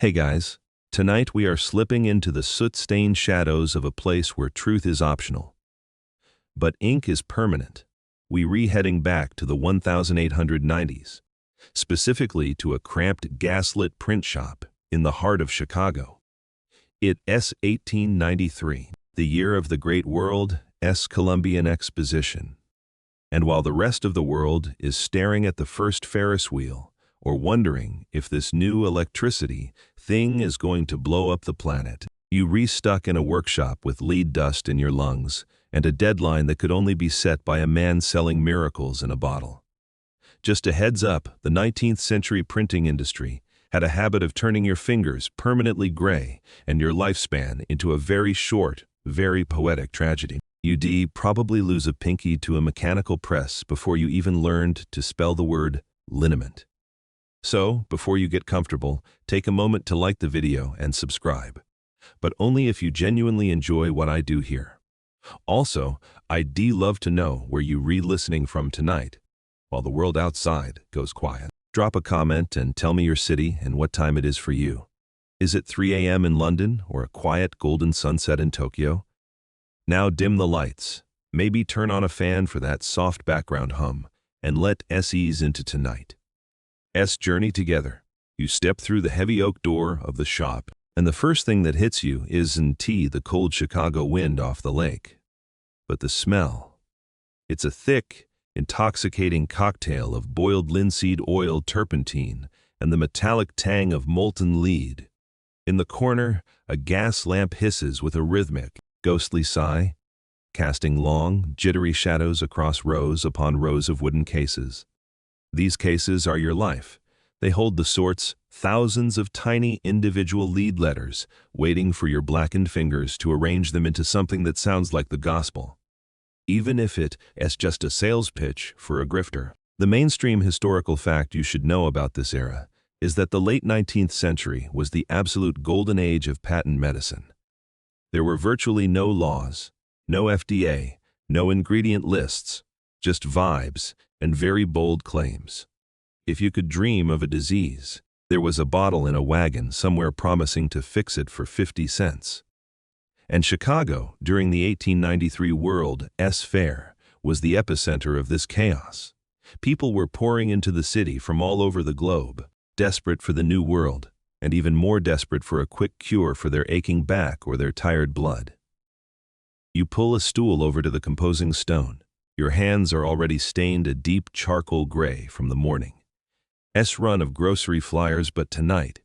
Hey guys, tonight we are slipping into the soot-stained shadows of a place where truth is optional. But ink is permanent. We re-heading back to the 1890s, specifically to a cramped gaslit print shop in the heart of Chicago. It's 1893, the year of the Great World's Columbian Exposition. And while the rest of the world is staring at the first Ferris wheel, or wondering if this new electricity thing is going to blow up the planet, you re-stuck in a workshop with lead dust in your lungs and a deadline that could only be set by a man selling miracles in a bottle. Just a heads up, the 19th century printing industry had a habit of turning your fingers permanently gray and your lifespan into a very short, very poetic tragedy. You'd probably lose a pinky to a mechanical press before you even learned to spell the word liniment. So, before you get comfortable, take a moment to like the video and subscribe. But only if you genuinely enjoy what I do here. Also, I'd love to know where you re-listening from tonight, while the world outside goes quiet. Drop a comment and tell me your city and what time it is for you. Is it 3 a.m. in London or a quiet golden sunset in Tokyo? Now dim the lights, maybe turn on a fan for that soft background hum, and let us ease into tonight. Journey together. You step through the heavy oak door of the shop, and the first thing that hits you isn't the cold Chicago wind off the lake, but the smell. It's a thick, intoxicating cocktail of boiled linseed oil, turpentine, and the metallic tang of molten lead. In the corner, a gas lamp hisses with a rhythmic, ghostly sigh, casting long, jittery shadows across rows upon rows of wooden cases. These cases are your life. They hold the sorts, thousands of tiny individual lead letters, waiting for your blackened fingers to arrange them into something that sounds like the gospel. Even if it's just a sales pitch for a grifter. The mainstream historical fact you should know about this era is that the late 19th century was the absolute golden age of patent medicine. There were virtually no laws, no FDA, no ingredient lists, just vibes and very bold claims. If you could dream of a disease, there was a bottle in a wagon somewhere promising to fix it for 50 cents. And Chicago, during the 1893 World's Fair, was the epicenter of this chaos. People were pouring into the city from all over the globe, desperate for the new world, and even more desperate for a quick cure for their aching back or their tired blood. You pull a stool over to the composing stone. Your hands are already stained a deep charcoal gray from the morning. Run of grocery flyers, but tonight,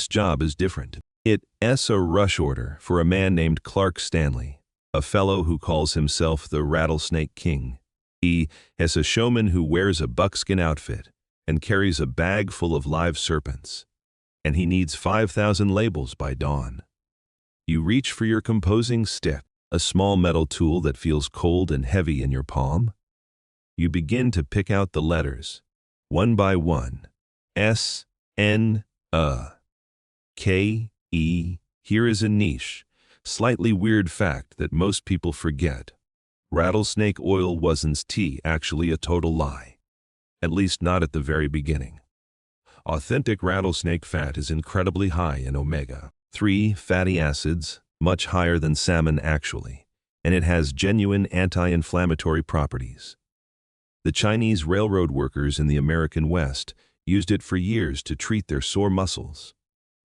job is different. It's a rush order for a man named Clark Stanley, a fellow who calls himself the Rattlesnake King. He is a showman who wears a buckskin outfit and carries a bag full of live serpents. And he needs 5,000 labels by dawn. You reach for your composing stick, a small metal tool that feels cold and heavy in your palm. You begin to pick out the letters, one by one. S, N, K, E. Here is a niche, slightly weird fact that most people forget. Rattlesnake oil wasn't actually a total lie. At least not at the very beginning. Authentic rattlesnake fat is incredibly high in omega-3 fatty acids, much higher than salmon actually, and it has genuine anti-inflammatory properties. The Chinese railroad workers in the American West used it for years to treat their sore muscles.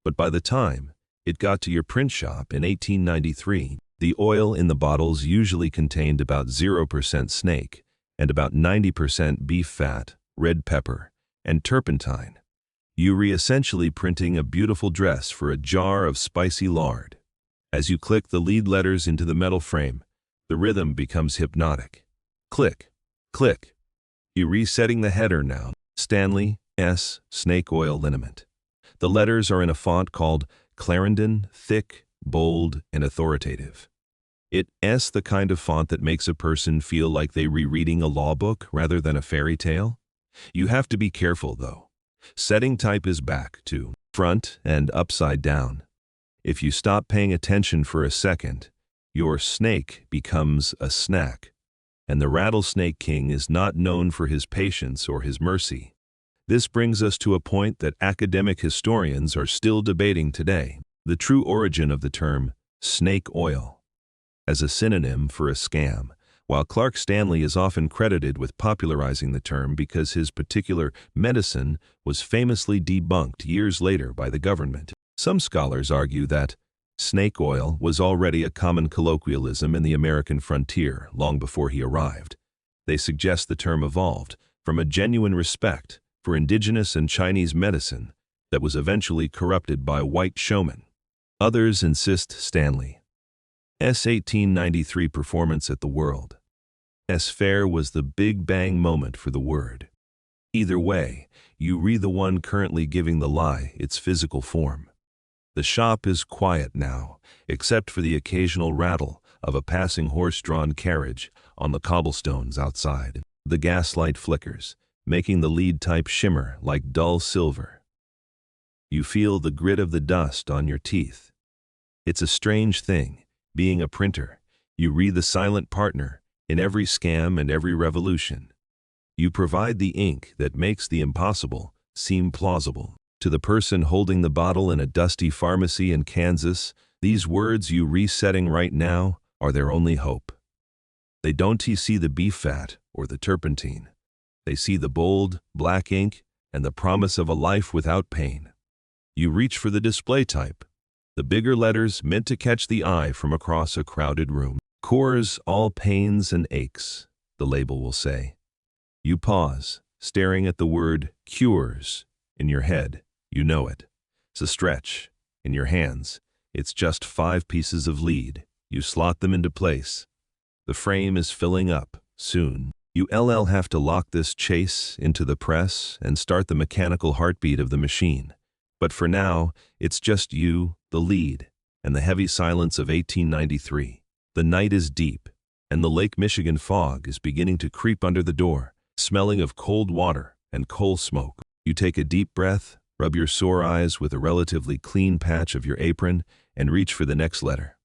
But by the time it got to your print shop in 1893, the oil in the bottles usually contained about 0% snake and about 90% beef fat, red pepper, and turpentine. You were essentially printing a beautiful dress for a jar of spicy lard. As you click the lead letters into the metal frame, the rhythm becomes hypnotic. Click, click. You're resetting the header now. Stanley, S, snake oil liniment. The letters are in a font called Clarendon, thick, bold, and authoritative. It's the kind of font that makes a person feel like they're rereading a law book rather than a fairy tale. You have to be careful though. Setting type is back to front and upside down. If you stop paying attention for a second, your snake becomes a snack. And the Rattlesnake King is not known for his patience or his mercy. This brings us to a point that academic historians are still debating today: the true origin of the term snake oil as a synonym for a scam. While Clark Stanley is often credited with popularizing the term because his particular medicine was famously debunked years later by the government, some scholars argue that snake oil was already a common colloquialism in the American frontier long before he arrived. They suggest the term evolved from a genuine respect for indigenous and Chinese medicine that was eventually corrupted by white showmen. Others insist Stanley's 1893 performance at the World's Fair was the big bang moment for the word. Either way, you read the one currently giving the lie its physical form. The shop is quiet now, except for the occasional rattle of a passing horse-drawn carriage on the cobblestones outside. The gaslight flickers, making the lead type shimmer like dull silver. You feel the grit of the dust on your teeth. It's a strange thing, being a printer. You read the silent partner in every scam and every revolution. You provide the ink that makes the impossible seem plausible. To the person holding the bottle in a dusty pharmacy in Kansas, these words you resetting right now are their only hope. They don't see the beef fat or the turpentine. They see the bold, black ink and the promise of a life without pain. You reach for the display type, the bigger letters meant to catch the eye from across a crowded room. Cures all pains and aches, the label will say. You pause, staring at the word cures. In your head, you know it. It's a stretch. In your hands, it's just 5 pieces of lead. You slot them into place. The frame is filling up. Soon, you'll have to lock this chase into the press and start the mechanical heartbeat of the machine. But for now, it's just you, the lead, and the heavy silence of 1893. The night is deep, and the Lake Michigan fog is beginning to creep under the door, smelling of cold water and coal smoke. You take a deep breath, rub your sore eyes with a relatively clean patch of your apron, and reach for the next letter.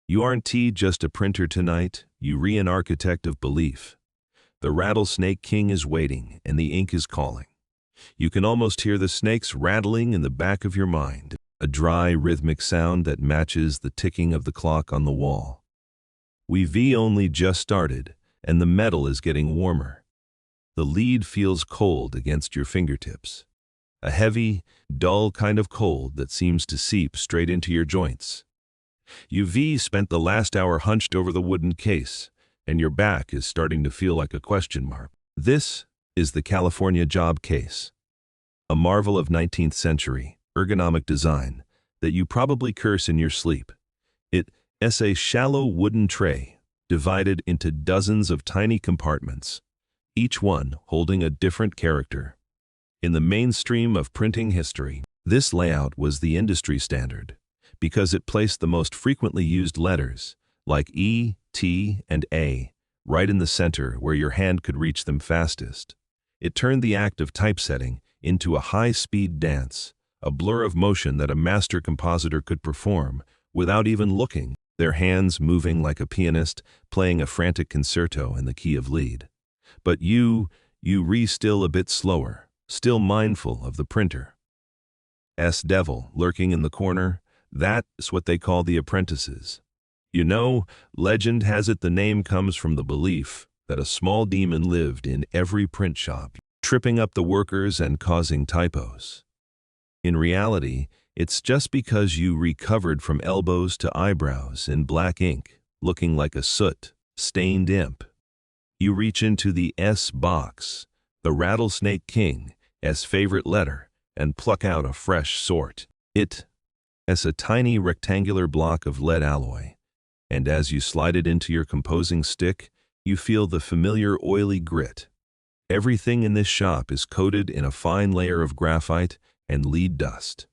You aren't just a printer tonight, you an architect of belief. The rattlesnake king is waiting, and the ink is calling. You can almost hear the snakes rattling in the back of your mind, a dry, rhythmic sound that matches the ticking of the clock on the wall. We've only just started, and the metal is getting warmer. The lead feels cold against your fingertips. A heavy, dull kind of cold that seems to seep straight into your joints. You've spent the last hour hunched over the wooden case, and your back is starting to feel like a question mark. This is the California job case. A marvel of 19th century ergonomic design that you probably curse in your sleep. It's a shallow wooden tray, divided into dozens of tiny compartments, each one holding a different character. In the mainstream of printing history, this layout was the industry standard, because it placed the most frequently used letters, like E, T, and A, right in the center where your hand could reach them fastest. It turned the act of typesetting into a high-speed dance, a blur of motion that a master compositor could perform without even looking, their hands moving like a pianist playing a frantic concerto in the key of lead. But you still a bit slower, still mindful of the printer's devil lurking in the corner. That's what they call the apprentices. You know, legend has it the name comes from the belief that a small demon lived in every print shop, tripping up the workers and causing typos. In reality, it's just because you recovered from elbows to eyebrows in black ink, looking like a soot-stained imp. You reach into the S box, the Rattlesnake King's favorite letter, and pluck out a fresh sort. It's a tiny rectangular block of lead alloy, and as you slide it into your composing stick, you feel the familiar oily grit. Everything in this shop is coated in a fine layer of graphite and lead dust.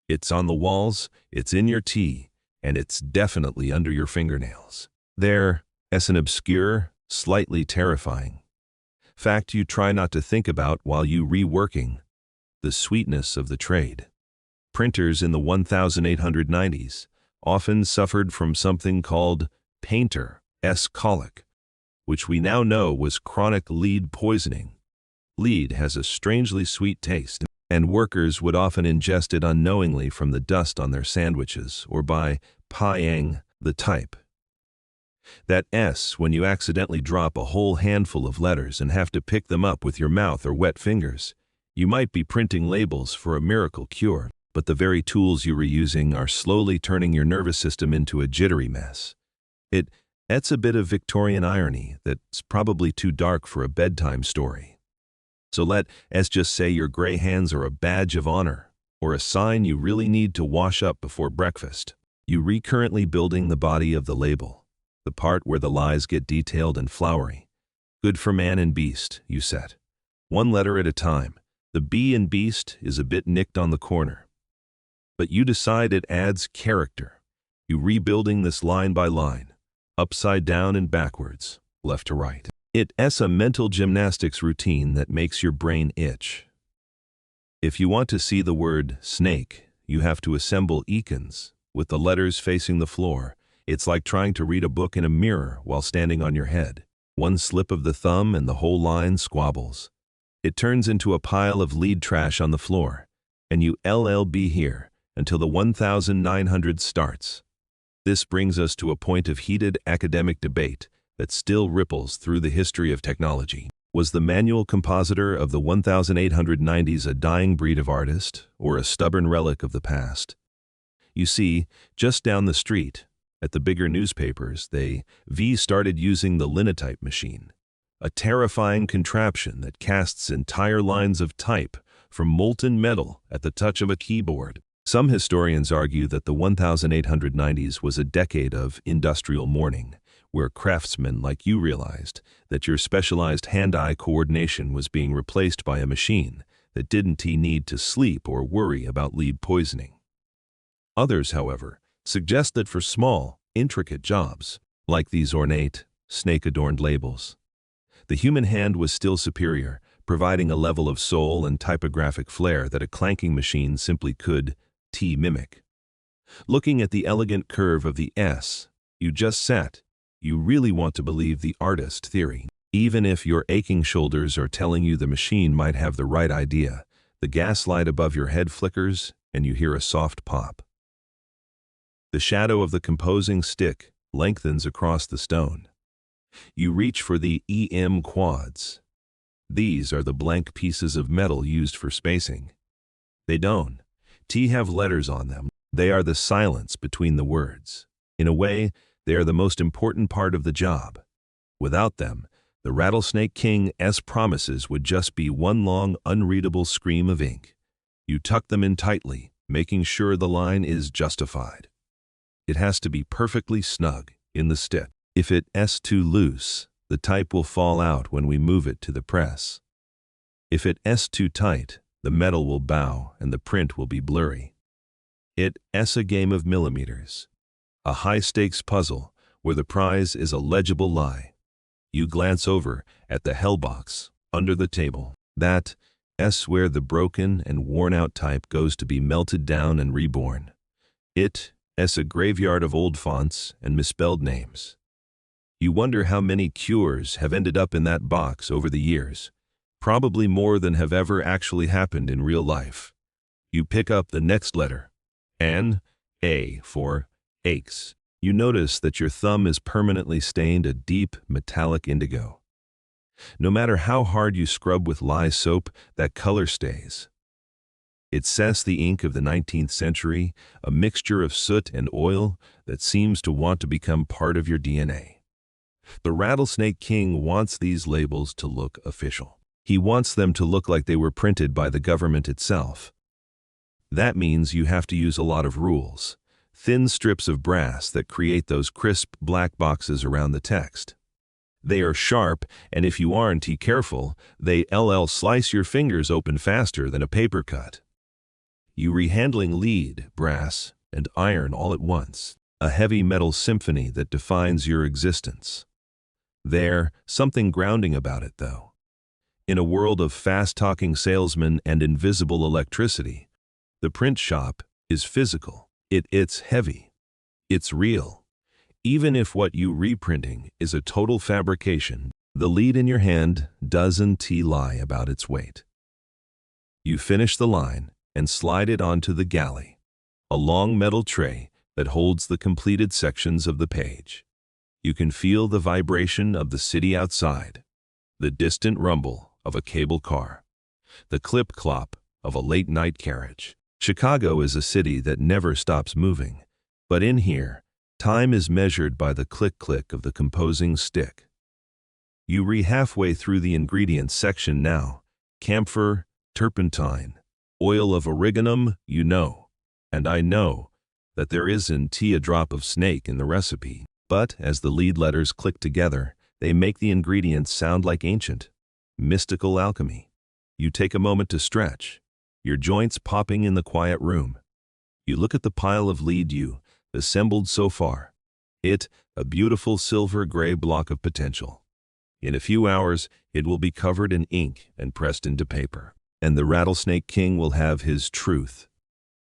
It's on the walls, it's in your tea, and it's definitely under your fingernails. There's an obscure, slightly terrifying fact you try not to think about while you reworking: the sweetness of the trade. Printers in the 1890s often suffered from something called painter's colic, which we now know was chronic lead poisoning. Lead has a strangely sweet taste, and workers would often ingest it unknowingly from the dust on their sandwiches or by pieing the type. That S when you accidentally drop a whole handful of letters and have to pick them up with your mouth or wet fingers. You might be printing labels for a miracle cure, but the very tools you were using are slowly turning your nervous system into a jittery mess. It's a bit of Victorian irony that's probably too dark for a bedtime story. So let's just say your gray hands are a badge of honor, or a sign you really need to wash up before breakfast. You recurrently building the body of the label, the part where the lies get detailed and flowery. Good for man and beast, you set. One letter at a time. The B in beast is a bit nicked on the corner. But you decide it adds character. You rebuilding this line by line, upside down and backwards, left to right. It's a mental gymnastics routine that makes your brain itch. If you want to see the word snake, you have to assemble icons, with the letters facing the floor. It's like trying to read a book in a mirror while standing on your head. One slip of the thumb and the whole line squabbles. It turns into a pile of lead trash on the floor, and you LLB here until the 1900 starts. This brings us to a point of heated academic debate that still ripples through the history of technology. Was the manual compositor of the 1890s a dying breed of artist or a stubborn relic of the past? You see, just down the street, at the bigger newspapers, they started using the linotype machine, a terrifying contraption that casts entire lines of type from molten metal at the touch of a keyboard. Some historians argue that the 1890s was a decade of industrial mourning, where craftsmen like you realized that your specialized hand-eye coordination was being replaced by a machine that didn't need to sleep or worry about lead poisoning. Others, however, suggest that for small, intricate jobs, like these ornate, snake-adorned labels, the human hand was still superior, providing a level of soul and typographic flair that a clanking machine simply could mimic. Looking at the elegant curve of the S you just set, you really want to believe the artist theory. Even if your aching shoulders are telling you the machine might have the right idea, the gaslight above your head flickers and you hear a soft pop. The shadow of the composing stick lengthens across the stone. You reach for the EM quads. These are the blank pieces of metal used for spacing. They don't have letters on them. They are the silence between the words. In a way, they are the most important part of the job. Without them, the Rattlesnake King's promises would just be one long, unreadable scream of ink. You tuck them in tightly, making sure the line is justified. It has to be perfectly snug in the stick. If it's too loose, the type will fall out when we move it to the press. If it's too tight, the metal will bow and the print will be blurry. It's a game of millimeters. A high-stakes puzzle where the prize is a legible lie. You glance over at the hellbox under the table. That's where the broken and worn-out type goes to be melted down and reborn. It's a graveyard of old fonts and misspelled names. You wonder how many cures have ended up in that box over the years. Probably more than have ever actually happened in real life. You pick up the next letter, N, A for aches. You notice that your thumb is permanently stained a deep, metallic indigo. No matter how hard you scrub with lye soap, that color stays. It's the ink of the 19th century, a mixture of soot and oil that seems to want to become part of your DNA. The Rattlesnake King wants these labels to look official. He wants them to look like they were printed by the government itself. That means you have to use a lot of rules, thin strips of brass that create those crisp black boxes around the text. They are sharp, and if you aren't careful, they slice your fingers open faster than a paper cut. You rehandling lead, brass, and iron all at once, a heavy metal symphony that defines your existence. There's something grounding about it, though. In a world of fast-talking salesmen and invisible electricity, the print shop is physical. It's heavy. It's real. Even if what you reprinting is a total fabrication, The lead in your hand doesn't lie about its weight. You finish the line and slide it onto the galley, a long metal tray that holds the completed sections of the page. You can feel the vibration of the city outside, the distant rumble of a cable car, the clip-clop of a late-night carriage. Chicago is a city that never stops moving, but in here, time is measured by the click-click of the composing stick. You read halfway through the ingredients section now: camphor, turpentine, oil of oregano, you know, and I know that there isn't a drop of snake in the recipe. But as the lead letters click together, they make the ingredients sound like ancient, mystical alchemy. You take a moment to stretch, your joints popping in the quiet room. You look at the pile of lead you assembled so far. A beautiful silver-gray block of potential. In a few hours, it will be covered in ink and pressed into paper, and the Rattlesnake King will have his truth.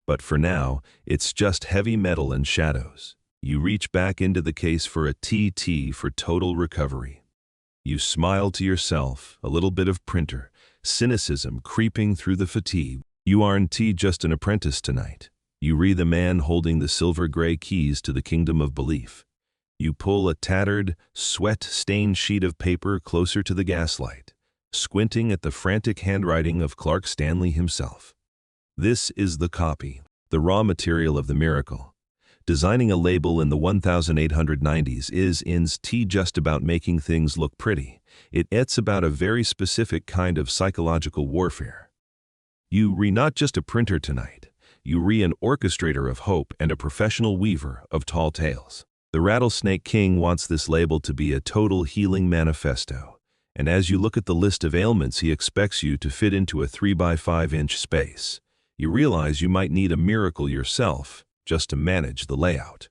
But for now, it's just heavy metal and shadows. You reach back into the case for a TT for total recovery. You smile to yourself, a little bit of printer cynicism creeping through the fatigue. You aren't just an apprentice tonight. You read the man holding the silver-gray keys to the kingdom of belief. You pull a tattered, sweat-stained sheet of paper closer to the gaslight, squinting at the frantic handwriting of Clark Stanley himself. This is the copy, the raw material of the miracle. Designing a label in the 1890s isn't just about making things look pretty. It's about a very specific kind of psychological warfare. You re not just a printer tonight. You re an orchestrator of hope and a professional weaver of tall tales. The Rattlesnake King wants this label to be a total healing manifesto, and as you look at the list of ailments he expects you to fit into a 3x5-inch space, you realize you might need a miracle yourself just to manage the layout.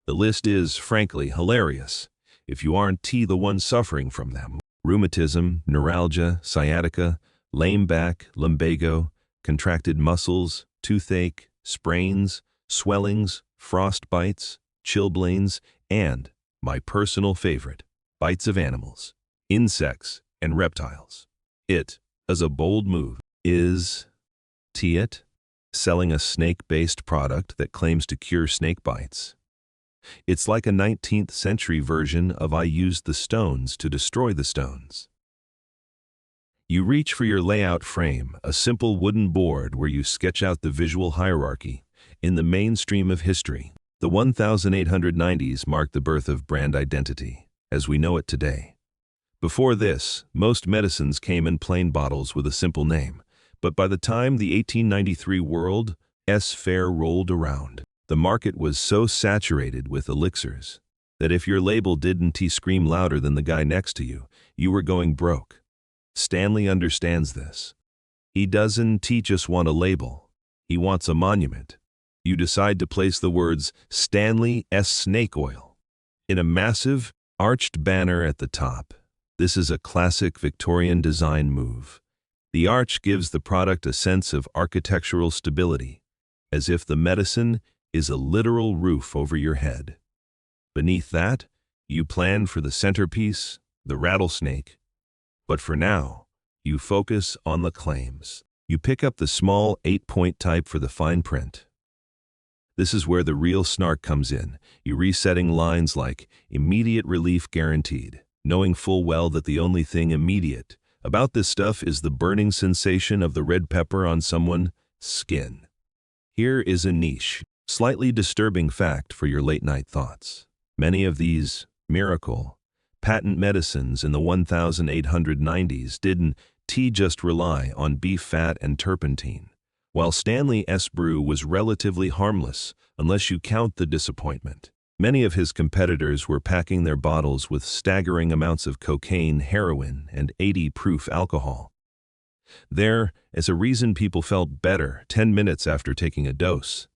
The list is, frankly, hilarious, if you aren't the one suffering from them. Rheumatism, neuralgia, sciatica, lame back, lumbago, contracted muscles, toothache, sprains, swellings, frostbites, chilblains, and, my personal favorite, bites of animals, insects, and reptiles. It, as a bold move, is it selling a snake-based product that claims to cure snake bites. It's like a 19th century version of I used the stones to destroy the stones. You reach for your layout frame, a simple wooden board where you sketch out the visual hierarchy. In the mainstream of history, the 1890s marked the birth of brand identity, as we know it today. Before this, most medicines came in plain bottles with a simple name, but by the time the 1893 World's Fair rolled around, the market was so saturated with elixirs that if your label didn't scream louder than the guy next to you, you were going broke. Stanley understands this. He doesn't just want a label. He wants a monument. You decide to place the words Stanley S. Snake Oil in a massive, arched banner at the top. This is a classic Victorian design move. The arch gives the product a sense of architectural stability, as if the medicine is a literal roof over your head. Beneath that, you plan for the centerpiece, the rattlesnake. But for now, you focus on the claims. You pick up the small 8-point type for the fine print. This is where the real snark comes in. You resetting lines like immediate relief guaranteed, knowing full well that the only thing immediate about this stuff is the burning sensation of the red pepper on someone's skin. Here is a niche, slightly disturbing fact for your late-night thoughts. Many of these miracle patent medicines in the 1890s didn't just rely on beef fat and turpentine, while Stanley S. Brew was relatively harmless unless you count the disappointment. Many of his competitors were packing their bottles with staggering amounts of cocaine, heroin, and 80-proof alcohol. There is a reason people felt better 10 minutes after taking a dose.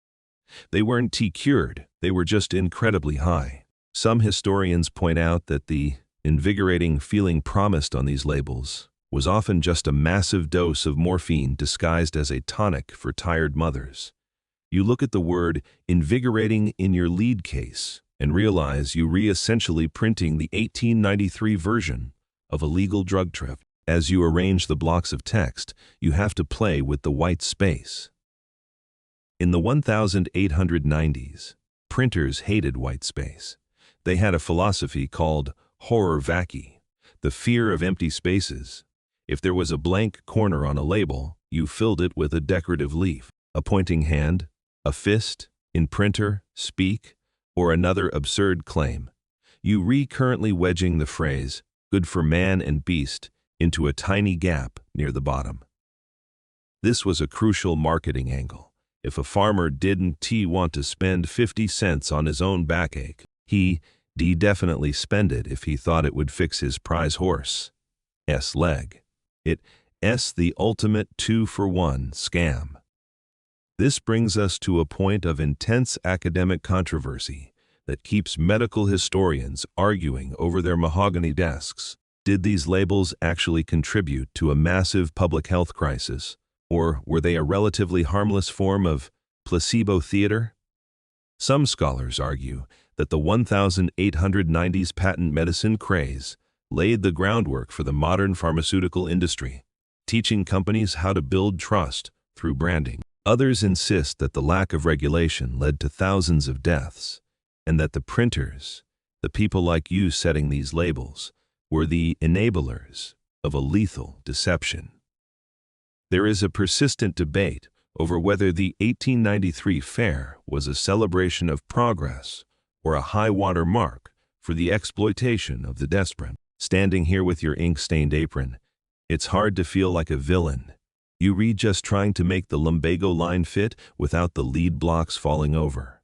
They weren't cured, they were just incredibly high. Some historians point out that the invigorating feeling promised on these labels was often just a massive dose of morphine disguised as a tonic for tired mothers. You look at the word invigorating in your lead case and realize you essentially printing the 1893 version of a legal drug trip. As you arrange the blocks of text, you have to play with the white space. In the 1890s, printers hated white space. They had a philosophy called horror vacui, the fear of empty spaces. If there was a blank corner on a label, you filled it with a decorative leaf, a pointing hand, a fist, in printer, speak, or another absurd claim. You recurrently wedging the phrase, good for man and beast, into a tiny gap near the bottom. This was a crucial marketing angle. If a farmer didn't want to spend 50 cents on his own backache, he'd definitely spend it if he thought it would fix his prize horse's leg. It's the ultimate 2-for-1 scam. This brings us to a point of intense academic controversy that keeps medical historians arguing over their mahogany desks. Did these labels actually contribute to a massive public health crisis, or were they a relatively harmless form of placebo theater? Some scholars argue that the 1890s patent medicine craze laid the groundwork for the modern pharmaceutical industry, teaching companies how to build trust through branding. Others insist that the lack of regulation led to thousands of deaths, and that the printers, the people like you setting these labels, were the enablers of a lethal deception. There is a persistent debate over whether the 1893 fair was a celebration of progress or a high-water mark for the exploitation of the desperate. Standing here with your ink-stained apron, it's hard to feel like a villain. You read just trying to make the lumbago line fit without the lead blocks falling over.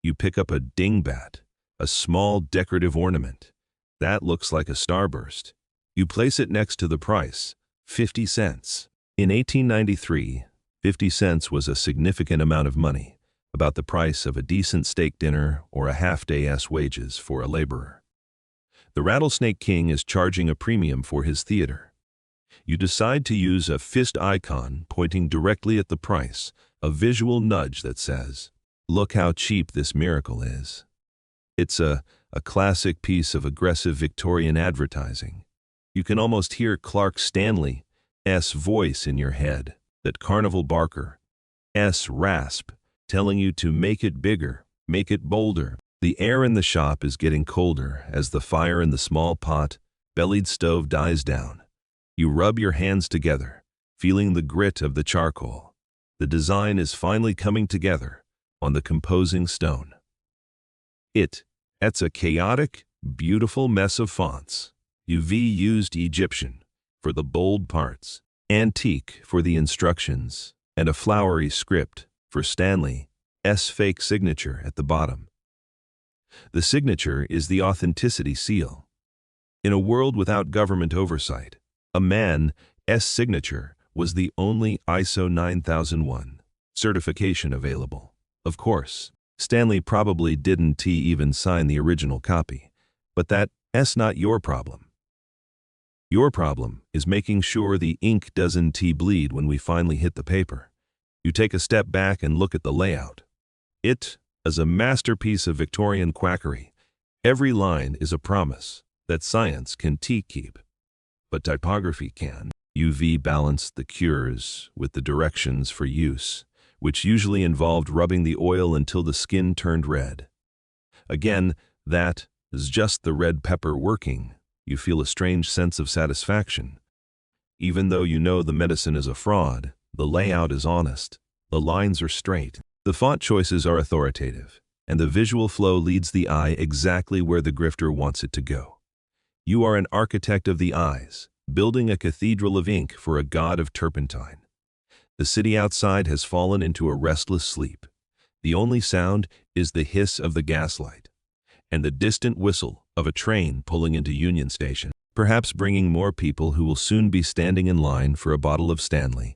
You pick up a dingbat, a small decorative ornament. That looks like a starburst. You place it next to the price, 50 cents. In 1893, 50 cents was a significant amount of money, about the price of a decent steak dinner or a half-day's wages for a laborer. The Rattlesnake King is charging a premium for his theater. You decide to use a fist icon pointing directly at the price, a visual nudge that says, "Look how cheap this miracle is." It's a classic piece of aggressive Victorian advertising. You can almost hear Clark Stanley's voice in your head, that Carnival Barker's rasp, telling you to make it bigger, make it bolder. The air in the shop is getting colder as the fire in the small pot-bellied stove dies down. You rub your hands together, feeling the grit of the charcoal. The design is finally coming together on the composing stone. It's a chaotic, beautiful mess of fonts. UV used Egyptian for the bold parts, antique for the instructions, and a flowery script for Stanley's fake signature at the bottom. The signature is the authenticity seal. In a world without government oversight, a man's signature was the only ISO 9001 certification available. Of course, Stanley probably didn't even sign the original copy, but that's not your problem. Your problem is making sure the ink doesn't bleed when we finally hit the paper. You take a step back and look at the layout. It is a masterpiece of Victorian quackery. Every line is a promise that science can keep, but typography can. UV balanced the cures with the directions for use, which usually involved rubbing the oil until the skin turned red. Again, that is just the red pepper working. You feel a strange sense of satisfaction. Even though you know the medicine is a fraud, the layout is honest, the lines are straight, the font choices are authoritative, and the visual flow leads the eye exactly where the grifter wants it to go. You are an architect of the eyes, building a cathedral of ink for a god of turpentine. The city outside has fallen into a restless sleep. The only sound is the hiss of the gaslight and the distant whistle of a train pulling into Union Station, perhaps bringing more people who will soon be standing in line for a bottle of Stanley's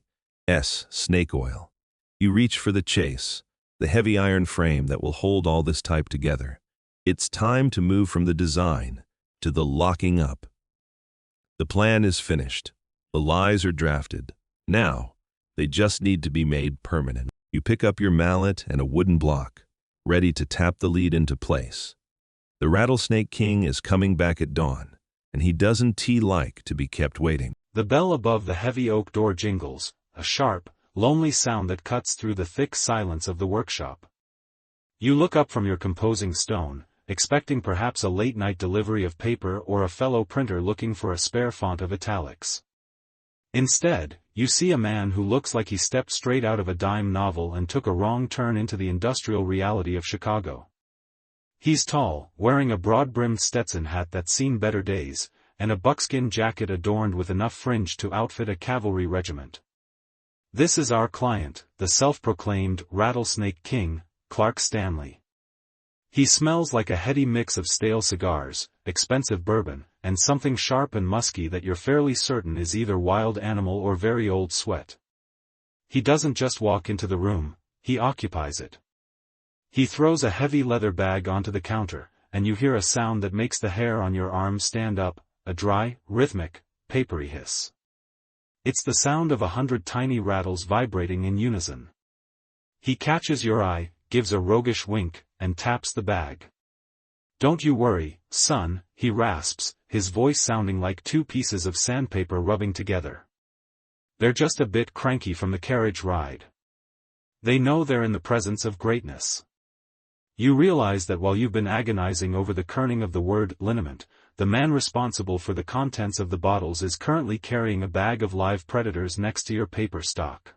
snake oil. You reach for the chase, the heavy iron frame that will hold all this type together. It's time to move from the design to the locking up. The plan is finished. The lies are drafted. Now, they just need to be made permanent. You pick up your mallet and a wooden block, ready to tap the lead into place. The Rattlesnake King is coming back at dawn. and he doesn't like to be kept waiting. The bell above the heavy oak door jingles, a sharp, lonely sound that cuts through the thick silence of the workshop. You look up from your composing stone, expecting perhaps a late-night delivery of paper or a fellow printer looking for a spare font of italics. Instead, you see a man who looks like he stepped straight out of a dime novel and took a wrong turn into the industrial reality of Chicago. He's tall, wearing a broad-brimmed Stetson hat that's seen better days, and a buckskin jacket adorned with enough fringe to outfit a cavalry regiment. This is our client, the self-proclaimed Rattlesnake King, Clark Stanley. He smells like a heady mix of stale cigars, expensive bourbon, and something sharp and musky that you're fairly certain is either wild animal or very old sweat. He doesn't just walk into the room, he occupies it. He throws a heavy leather bag onto the counter, and you hear a sound that makes the hair on your arms stand up, a dry, rhythmic, papery hiss. It's the sound of 100 tiny rattles vibrating in unison. He catches your eye, gives a roguish wink, and taps the bag. "Don't you worry, son," he rasps, his voice sounding like two pieces of sandpaper rubbing together. "They're just a bit cranky from the carriage ride. They know they're in the presence of greatness." You realize that while you've been agonizing over the kerning of the word liniment, the man responsible for the contents of the bottles is currently carrying a bag of live predators next to your paper stock.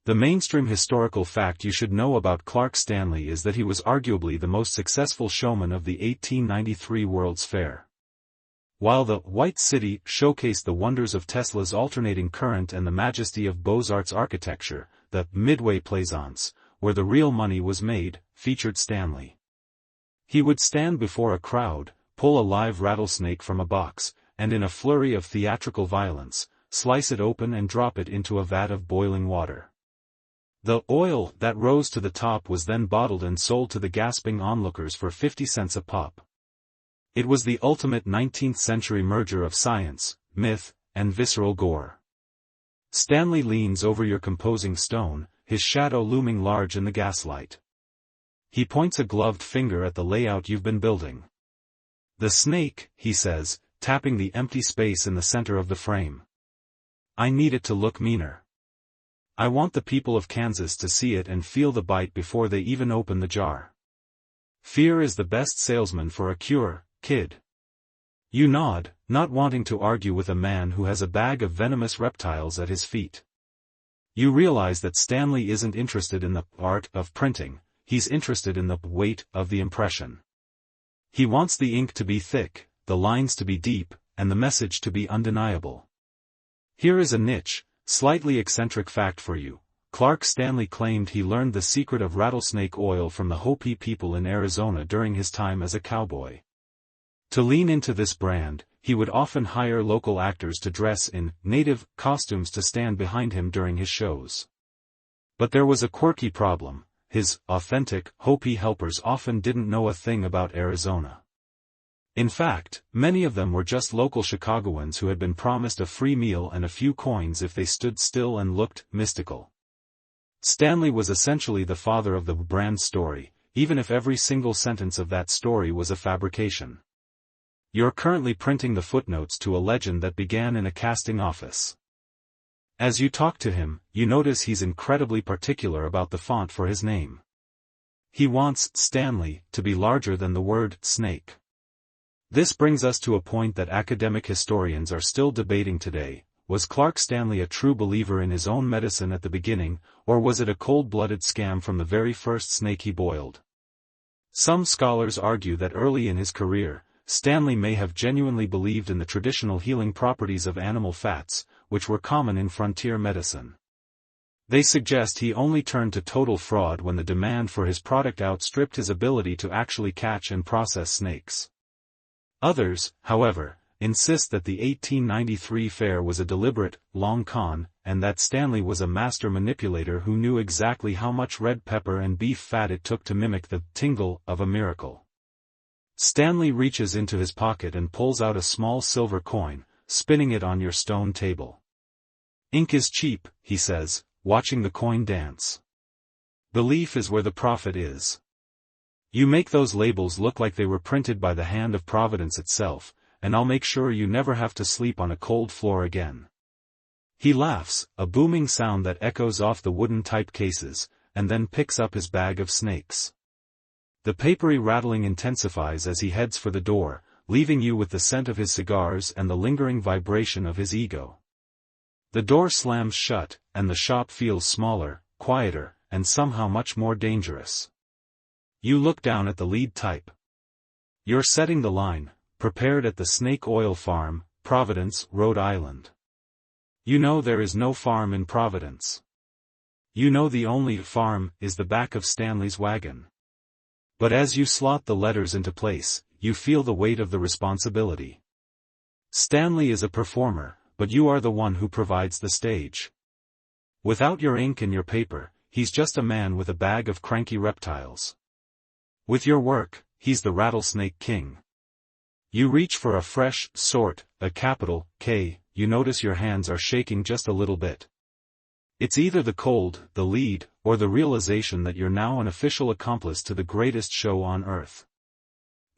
The mainstream historical fact you should know about Clark Stanley is that he was arguably the most successful showman of the 1893 World's Fair. While the White City showcased the wonders of Tesla's alternating current and the majesty of Beaux-Arts architecture, the Midway Plaisance, where the real money was made, featured Stanley. He would stand before a crowd, pull a live rattlesnake from a box, and in a flurry of theatrical violence, slice it open and drop it into a vat of boiling water. The oil that rose to the top was then bottled and sold to the gasping onlookers for 50 cents a pop. It was the ultimate 19th-century merger of science, myth, and visceral gore. Stanley leans over your composing stone, his shadow looming large in the gaslight. He points a gloved finger at the layout you've been building. "The snake," he says, tapping the empty space in the center of the frame. "I need it to look meaner. I want the people of Kansas to see it and feel the bite before they even open the jar. Fear is the best salesman for a cure, kid." You nod, not wanting to argue with a man who has a bag of venomous reptiles at his feet. You realize that Stanley isn't interested in the art of printing, he's interested in the weight of the impression. He wants the ink to be thick, the lines to be deep, and the message to be undeniable. Here is a niche, slightly eccentric fact for you. Clark Stanley claimed he learned the secret of rattlesnake oil from the Hopi people in Arizona during his time as a cowboy. To lean into this brand, he would often hire local actors to dress in native costumes to stand behind him during his shows. But there was a quirky problem: his authentic Hopi helpers often didn't know a thing about Arizona. In fact, many of them were just local Chicagoans who had been promised a free meal and a few coins if they stood still and looked mystical. Stanley was essentially the father of the brand story, even if every single sentence of that story was a fabrication. You're currently printing the footnotes to a legend that began in a casting office. As you talk to him, you notice he's incredibly particular about the font for his name. He wants Stanley to be larger than the word snake. This brings us to a point that academic historians are still debating today. Was Clark Stanley a true believer in his own medicine at the beginning, or was it a cold-blooded scam from the very first snake he boiled? Some scholars argue that early in his career, Stanley may have genuinely believed in the traditional healing properties of animal fats, which were common in frontier medicine. They suggest he only turned to total fraud when the demand for his product outstripped his ability to actually catch and process snakes. Others, however, insist that the 1893 fair was a deliberate, long con, and that Stanley was a master manipulator who knew exactly how much red pepper and beef fat it took to mimic the tingle of a miracle. Stanley reaches into his pocket and pulls out a small silver coin, spinning it on your stone table. "Ink is cheap," he says, watching the coin dance. "Belief is where the profit is. You make those labels look like they were printed by the hand of Providence itself, and I'll make sure you never have to sleep on a cold floor again." He laughs, a booming sound that echoes off the wooden type cases, and then picks up his bag of snakes. The papery rattling intensifies as he heads for the door, leaving you with the scent of his cigars and the lingering vibration of his ego. The door slams shut, and the shop feels smaller, quieter, and somehow much more dangerous. You look down at the lead type. You're setting the line, prepared at the Snake Oil Farm, Providence, Rhode Island. You know there is no farm in Providence. You know the only farm is the back of Stanley's wagon. But as you slot the letters into place, you feel the weight of the responsibility. Stanley is a performer, but you are the one who provides the stage. Without your ink and your paper, he's just a man with a bag of cranky reptiles. With your work, he's the Rattlesnake King. You reach for a fresh sort, a capital K. You notice your hands are shaking just a little bit. It's either the cold, the lead, or the realization that you're now an official accomplice to the greatest show on earth.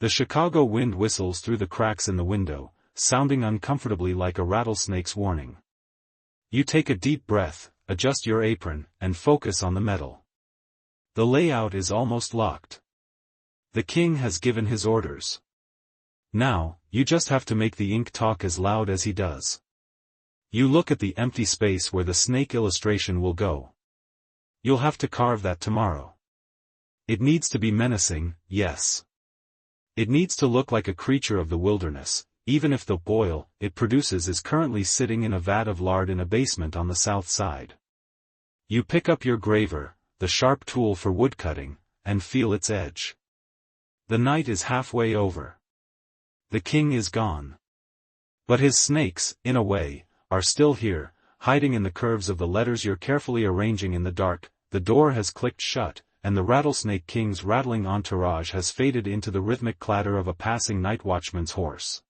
The Chicago wind whistles through the cracks in the window, sounding uncomfortably like a rattlesnake's warning. You take a deep breath, adjust your apron, and focus on the metal. The layout is almost locked. The king has given his orders. Now, you just have to make the ink talk as loud as he does. You look at the empty space where the snake illustration will go. You'll have to carve that tomorrow. It needs to be menacing, yes. It needs to look like a creature of the wilderness, even if the oil it produces is currently sitting in a vat of lard in a basement on the south side. You pick up your graver, the sharp tool for woodcutting, and feel its edge. The night is halfway over. The king is gone. But his snakes, in a way, are still here, hiding in the curves of the letters you're carefully arranging in the dark. The door has clicked shut, and the Rattlesnake King's rattling entourage has faded into the rhythmic clatter of a passing night watchman's horse.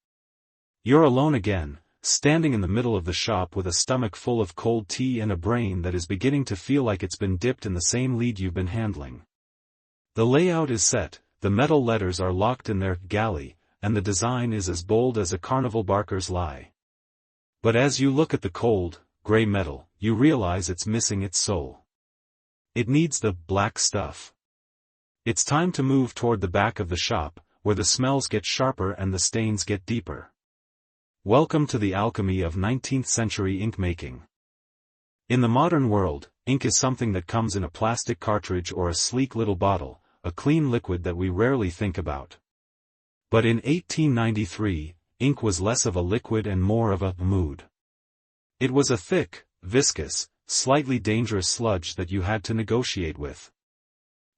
You're alone again, standing in the middle of the shop with a stomach full of cold tea and a brain that is beginning to feel like it's been dipped in the same lead you've been handling. The layout is set, the metal letters are locked in their galley, and the design is as bold as a carnival barker's lie. But as you look at the cold, gray metal, you realize it's missing its soul. It needs the black stuff. It's time to move toward the back of the shop, where the smells get sharper and the stains get deeper. Welcome to the alchemy of 19th-century ink making. In the modern world, ink is something that comes in a plastic cartridge or a sleek little bottle, a clean liquid that we rarely think about. But in 1893, ink was less of a liquid and more of a mood. It was a thick, viscous, slightly dangerous sludge that you had to negotiate with.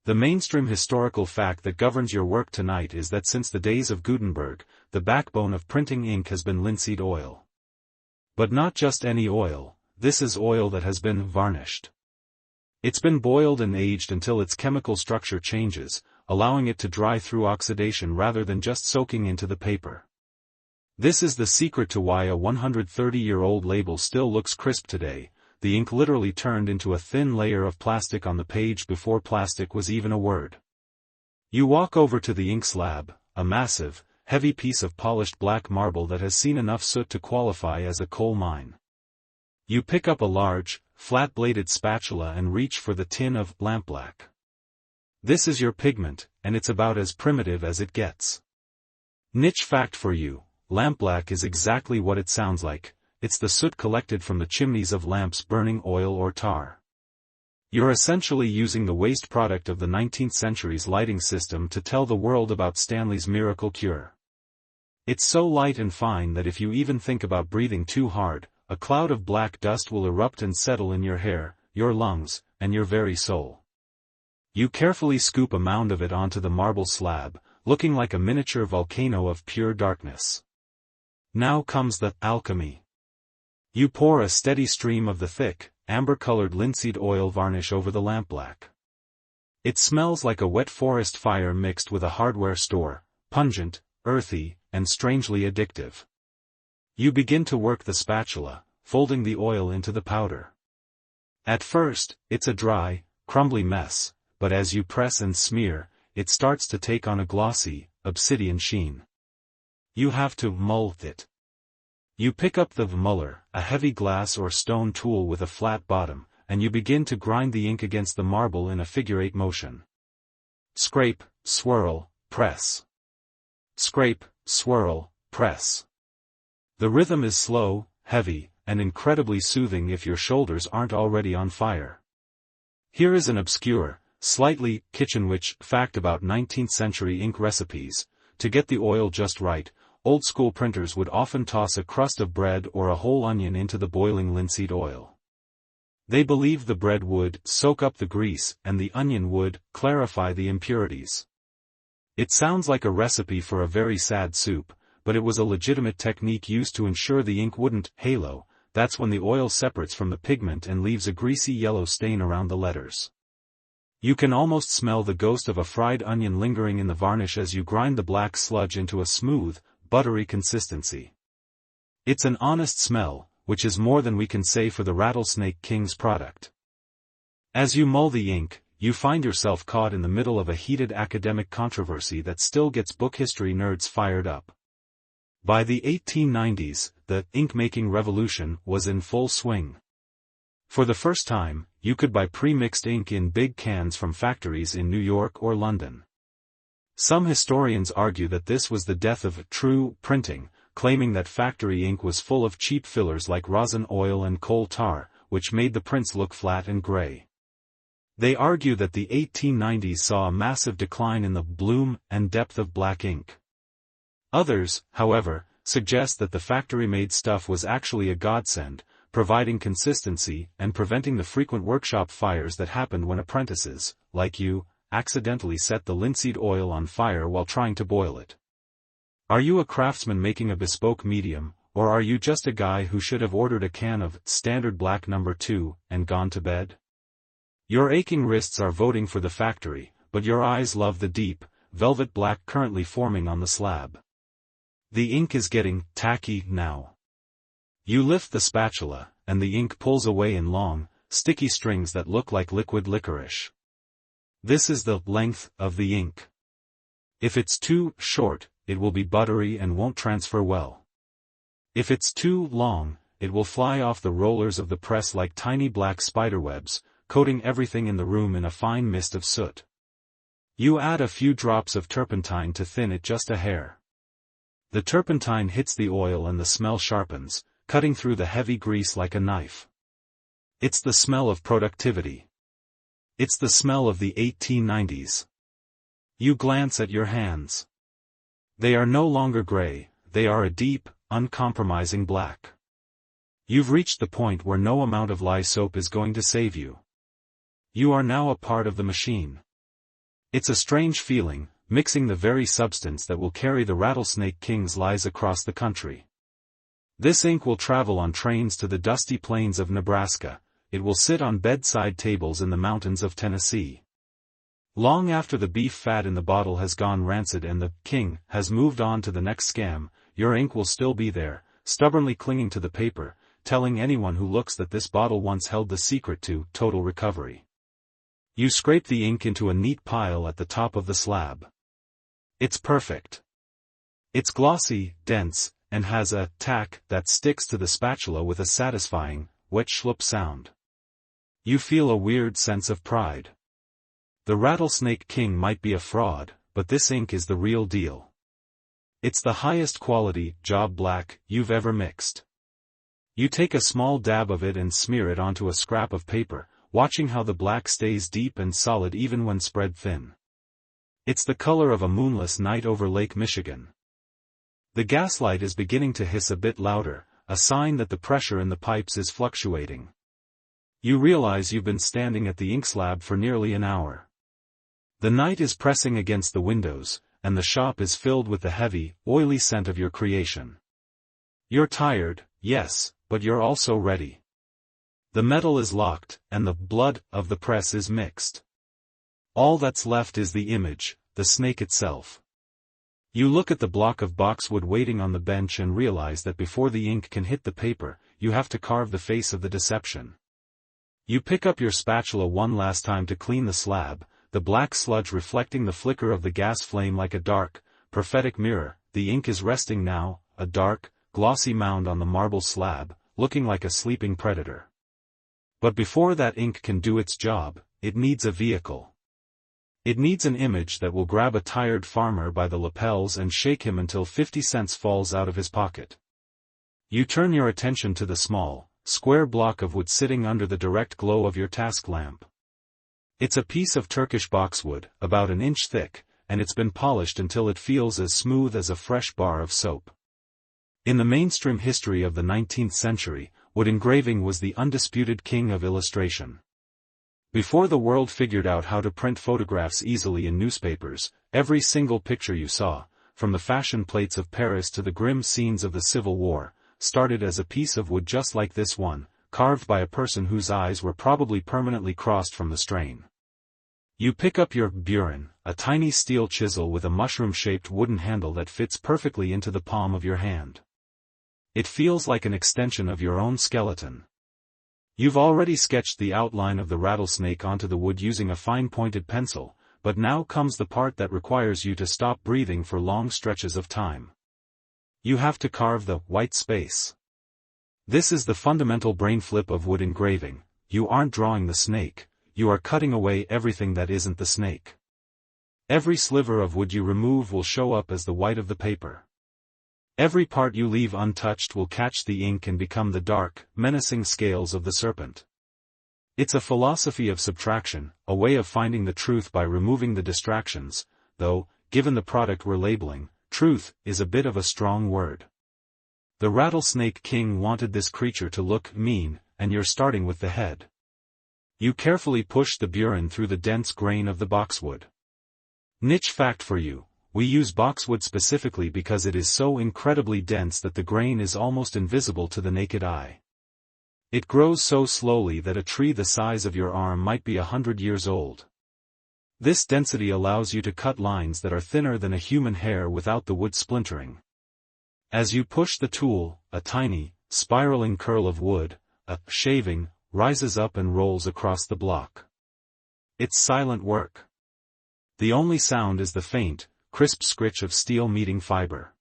The mainstream historical fact that governs your work tonight is that since the days of Gutenberg, the backbone of printing ink has been linseed oil. But not just any oil, this is oil that has been varnished. It's been boiled and aged until its chemical structure changes, allowing it to dry through oxidation rather than just soaking into the paper. This is the secret to why a 130-year-old label still looks crisp today. The ink literally turned into a thin layer of plastic on the page before plastic was even a word. You walk over to the ink slab, a massive, heavy piece of polished black marble that has seen enough soot to qualify as a coal mine. You pick up a large, flat-bladed spatula and reach for the tin of lampblack. This is your pigment, and it's about as primitive as it gets. Niche fact for you, lampblack is exactly what it sounds like. It's the soot collected from the chimneys of lamps burning oil or tar. You're essentially using the waste product of the 19th century's lighting system to tell the world about Stanley's miracle cure. It's so light and fine that if you even think about breathing too hard, a cloud of black dust will erupt and settle in your hair, your lungs, and your very soul. You carefully scoop a mound of it onto the marble slab, looking like a miniature volcano of pure darkness. Now comes the alchemy. You pour a steady stream of the thick, amber-colored linseed oil varnish over the lampblack. It smells like a wet forest fire mixed with a hardware store, pungent, earthy, and strangely addictive. You begin to work the spatula, folding the oil into the powder. At first, it's a dry, crumbly mess, but as you press and smear, it starts to take on a glossy, obsidian sheen. You have to mull it. You pick up the muller, a heavy glass or stone tool with a flat bottom, and you begin to grind the ink against the marble in a figure-8 motion. Scrape, swirl, press. Scrape, swirl, press. The rhythm is slow, heavy, and incredibly soothing if your shoulders aren't already on fire. Here is an obscure, slightly kitchen-witch fact about 19th-century ink recipes. To get the oil just right, old-school printers would often toss a crust of bread or a whole onion into the boiling linseed oil. They believed the bread would soak up the grease and the onion would clarify the impurities. It sounds like a recipe for a very sad soup, but it was a legitimate technique used to ensure the ink wouldn't halo. That's when the oil separates from the pigment and leaves a greasy yellow stain around the letters. You can almost smell the ghost of a fried onion lingering in the varnish as you grind the black sludge into a smooth, buttery consistency. It's an honest smell, which is more than we can say for the Rattlesnake King's product. As you mull the ink, you find yourself caught in the middle of a heated academic controversy that still gets book history nerds fired up. By the 1890s, the ink-making revolution was in full swing. For the first time, you could buy pre-mixed ink in big cans from factories in New York or London. Some historians argue that this was the death of true printing, claiming that factory ink was full of cheap fillers like rosin oil and coal tar, which made the prints look flat and gray. They argue that the 1890s saw a massive decline in the bloom and depth of black ink. Others, however, suggest that the factory-made stuff was actually a godsend, providing consistency and preventing the frequent workshop fires that happened when apprentices, like you, accidentally set the linseed oil on fire while trying to boil it. Are you a craftsman making a bespoke medium, or are you just a guy who should have ordered a can of Standard Black No. 2 and gone to bed? Your aching wrists are voting for the factory, but your eyes love the deep, velvet black currently forming on the slab. The ink is getting tacky now. You lift the spatula, and the ink pulls away in long, sticky strings that look like liquid licorice. This is the length of the ink. If it's too short, it will be buttery and won't transfer well. If it's too long, it will fly off the rollers of the press like tiny black spiderwebs, coating everything in the room in a fine mist of soot. You add a few drops of turpentine to thin it just a hair. The turpentine hits the oil and the smell sharpens, cutting through the heavy grease like a knife. It's the smell of productivity. It's the smell of the 1890s. You glance at your hands. They are no longer gray, they are a deep, uncompromising black. You've reached the point where no amount of lye soap is going to save you. You are now a part of the machine. It's a strange feeling, mixing the very substance that will carry the Rattlesnake King's lies across the country. This ink will travel on trains to the dusty plains of Nebraska, it will sit on bedside tables in the mountains of Tennessee. Long after the beef fat in the bottle has gone rancid and the king has moved on to the next scam, your ink will still be there, stubbornly clinging to the paper, telling anyone who looks that this bottle once held the secret to total recovery. You scrape the ink into a neat pile at the top of the slab. It's perfect. It's glossy, dense, and has a tack that sticks to the spatula with a satisfying, wet schloop sound. You feel a weird sense of pride. The Rattlesnake King might be a fraud, but this ink is the real deal. It's the highest quality, job black, you've ever mixed. You take a small dab of it and smear it onto a scrap of paper, watching how the black stays deep and solid even when spread thin. It's the color of a moonless night over Lake Michigan. The gaslight is beginning to hiss a bit louder, a sign that the pressure in the pipes is fluctuating. You realize you've been standing at the ink slab for nearly an hour. The night is pressing against the windows, and the shop is filled with the heavy, oily scent of your creation. You're tired, yes, but you're also ready. The metal is locked, and the blood of the press is mixed. All that's left is the image, the snake itself. You look at the block of boxwood waiting on the bench and realize that before the ink can hit the paper, you have to carve the face of the deception. You pick up your spatula one last time to clean the slab, the black sludge reflecting the flicker of the gas flame like a dark, prophetic mirror, the ink is resting now, a dark, glossy mound on the marble slab, looking like a sleeping predator. But before that ink can do its job, it needs a vehicle. It needs an image that will grab a tired farmer by the lapels and shake him until 50 cents falls out of his pocket. You turn your attention to the small, square block of wood sitting under the direct glow of your task lamp. It's a piece of Turkish boxwood, about an inch thick, and it's been polished until it feels as smooth as a fresh bar of soap. In the mainstream history of the 19th century, wood engraving was the undisputed king of illustration. Before the world figured out how to print photographs easily in newspapers, every single picture you saw, from the fashion plates of Paris to the grim scenes of the Civil War, started as a piece of wood just like this one, carved by a person whose eyes were probably permanently crossed from the strain. You pick up your burin, a tiny steel chisel with a mushroom-shaped wooden handle that fits perfectly into the palm of your hand. It feels like an extension of your own skeleton. You've already sketched the outline of the rattlesnake onto the wood using a fine-pointed pencil, but now comes the part that requires you to stop breathing for long stretches of time. You have to carve the white space. This is the fundamental brain flip of wood engraving. You aren't drawing the snake, you are cutting away everything that isn't the snake. Every sliver of wood you remove will show up as the white of the paper. Every part you leave untouched will catch the ink and become the dark, menacing scales of the serpent. It's a philosophy of subtraction, a way of finding the truth by removing the distractions, though, given the product we're labeling, truth is a bit of a strong word. The Rattlesnake King wanted this creature to look mean, and you're starting with the head. You carefully push the burin through the dense grain of the boxwood. Niche fact for you, we use boxwood specifically because it is so incredibly dense that the grain is almost invisible to the naked eye. It grows so slowly that a tree the size of your arm might be 100 years old. This density allows you to cut lines that are thinner than a human hair without the wood splintering. As you push the tool, a tiny, spiraling curl of wood, a shaving, rises up and rolls across the block. It's silent work. The only sound is the faint, crisp scritch of steel meeting fiber.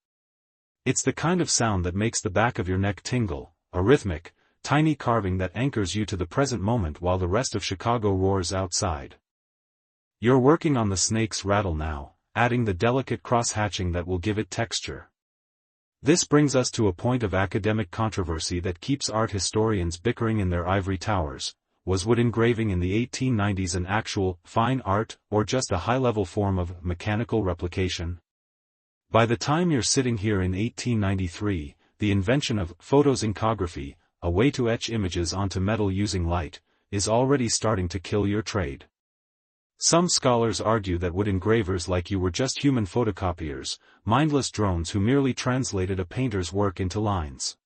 It's the kind of sound that makes the back of your neck tingle, a rhythmic, tiny carving that anchors you to the present moment while the rest of Chicago roars outside. You're working on the snake's rattle now, adding the delicate cross-hatching that will give it texture. This brings us to a point of academic controversy that keeps art historians bickering in their ivory towers. Was wood engraving in the 1890s an actual, fine art, or just a high-level form of mechanical replication? By the time you're sitting here in 1893, the invention of photosincography, a way to etch images onto metal using light, is already starting to kill your trade. Some scholars argue that wood engravers like you were just human photocopiers, mindless drones who merely translated a painter's work into lines.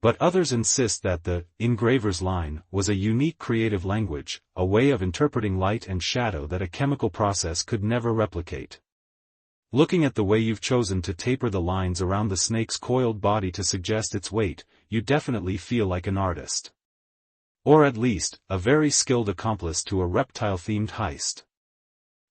But others insist that the engraver's line was a unique creative language, a way of interpreting light and shadow that a chemical process could never replicate. Looking at the way you've chosen to taper the lines around the snake's coiled body to suggest its weight, you definitely feel like an artist. Or at least, a very skilled accomplice to a reptile-themed heist.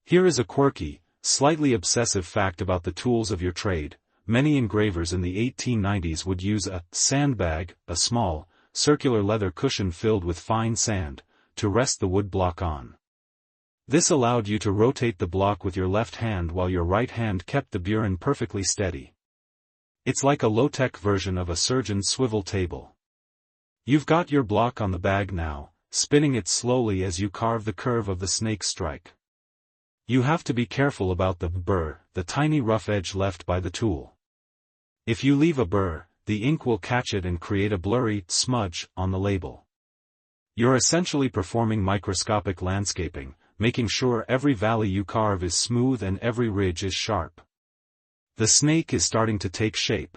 Here is a quirky, slightly obsessive fact about the tools of your trade. Many engravers in the 1890s would use a sandbag, a small, circular leather cushion filled with fine sand, to rest the wood block on. This allowed you to rotate the block with your left hand while your right hand kept the burin perfectly steady. It's like a low-tech version of a surgeon's swivel table. You've got your block on the bag now, spinning it slowly as you carve the curve of the snake's strike. You have to be careful about the burr, the tiny rough edge left by the tool. If you leave a burr, the ink will catch it and create a blurry smudge on the label. You're essentially performing microscopic landscaping, making sure every valley you carve is smooth and every ridge is sharp. The snake is starting to take shape.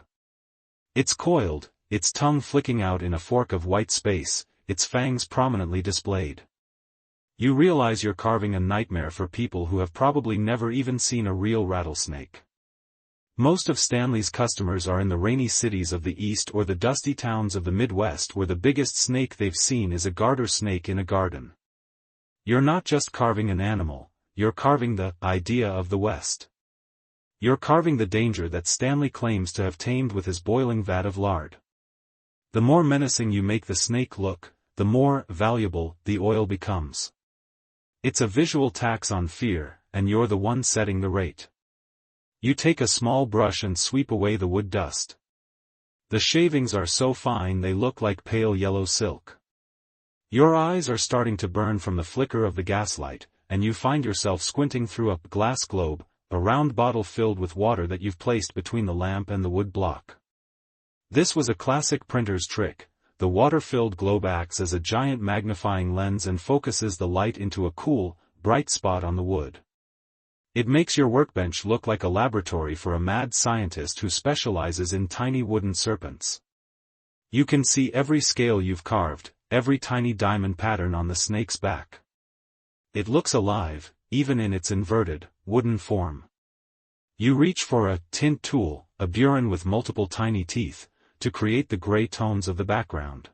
It's coiled, its tongue flicking out in a fork of white space, its fangs prominently displayed. You realize you're carving a nightmare for people who have probably never even seen a real rattlesnake. Most of Stanley's customers are in the rainy cities of the East or the dusty towns of the Midwest where the biggest snake they've seen is a garter snake in a garden. You're not just carving an animal, you're carving the idea of the West. You're carving the danger that Stanley claims to have tamed with his boiling vat of lard. The more menacing you make the snake look, the more valuable the oil becomes. It's a visual tax on fear, and you're the one setting the rate. You take a small brush and sweep away the wood dust. The shavings are so fine they look like pale yellow silk. Your eyes are starting to burn from the flicker of the gaslight, and you find yourself squinting through a glass globe, a round bottle filled with water that you've placed between the lamp and the wood block. This was a classic printer's trick. The water-filled globe acts as a giant magnifying lens and focuses the light into a cool, bright spot on the wood. It makes your workbench look like a laboratory for a mad scientist who specializes in tiny wooden serpents. You can see every scale you've carved, every tiny diamond pattern on the snake's back. It looks alive, even in its inverted, wooden form. You reach for a tint tool, a burin with multiple tiny teeth, to create the gray tones of the background.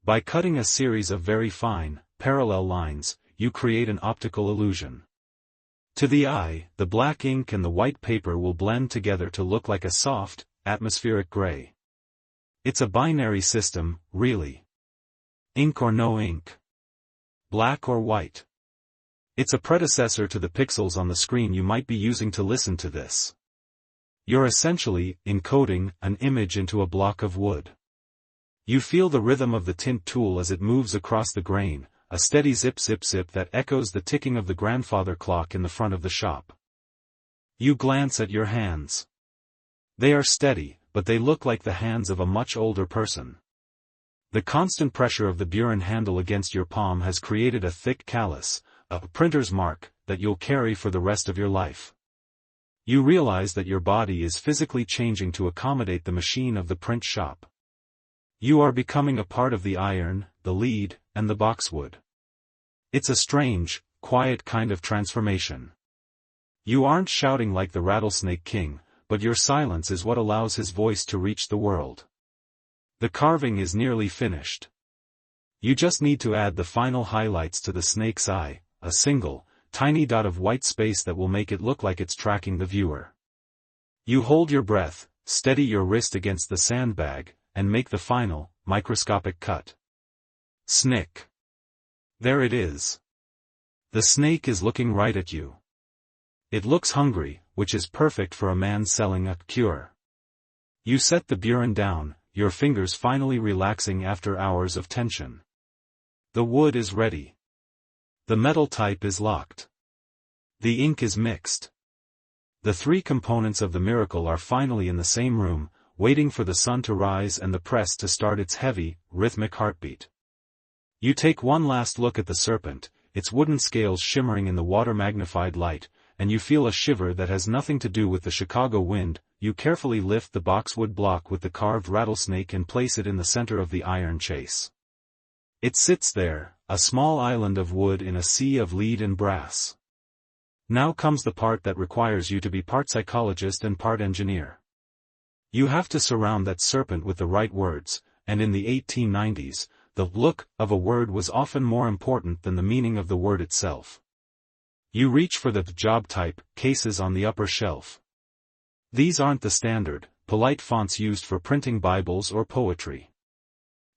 By cutting a series of very fine, parallel lines, you create an optical illusion. To the eye, the black ink and the white paper will blend together to look like a soft, atmospheric gray. It's a binary system, really. Ink or no ink. Black or white. It's a predecessor to the pixels on the screen you might be using to listen to this. You're essentially encoding an image into a block of wood. You feel the rhythm of the tint tool as it moves across the grain, a steady zip zip zip that echoes the ticking of the grandfather clock in the front of the shop. You glance at your hands. They are steady, but they look like the hands of a much older person. The constant pressure of the burin handle against your palm has created a thick callus, a printer's mark, that you'll carry for the rest of your life. You realize that your body is physically changing to accommodate the machine of the print shop. You are becoming a part of the iron, the lead, and the boxwood. It's a strange, quiet kind of transformation. You aren't shouting like the Rattlesnake King, but your silence is what allows his voice to reach the world. The carving is nearly finished. You just need to add the final highlights to the snake's eye, a single, tiny dot of white space that will make it look like it's tracking the viewer. You hold your breath, steady your wrist against the sandbag, and make the final, microscopic cut. Snick. There it is. The snake is looking right at you. It looks hungry, which is perfect for a man selling a cure. You set the burin down, your fingers finally relaxing after hours of tension. The wood is ready. The metal type is locked. The ink is mixed. The three components of the miracle are finally in the same room, waiting for the sun to rise and the press to start its heavy, rhythmic heartbeat. You take one last look at the serpent, its wooden scales shimmering in the water-magnified light, and you feel a shiver that has nothing to do with the Chicago wind. You carefully lift the boxwood block with the carved rattlesnake and place it in the center of the iron chase. It sits there, a small island of wood in a sea of lead and brass. Now comes the part that requires you to be part psychologist and part engineer. You have to surround that serpent with the right words, and in the 1890s, the look of a word was often more important than the meaning of the word itself. You reach for the job type cases on the upper shelf. These aren't the standard, polite fonts used for printing Bibles or poetry.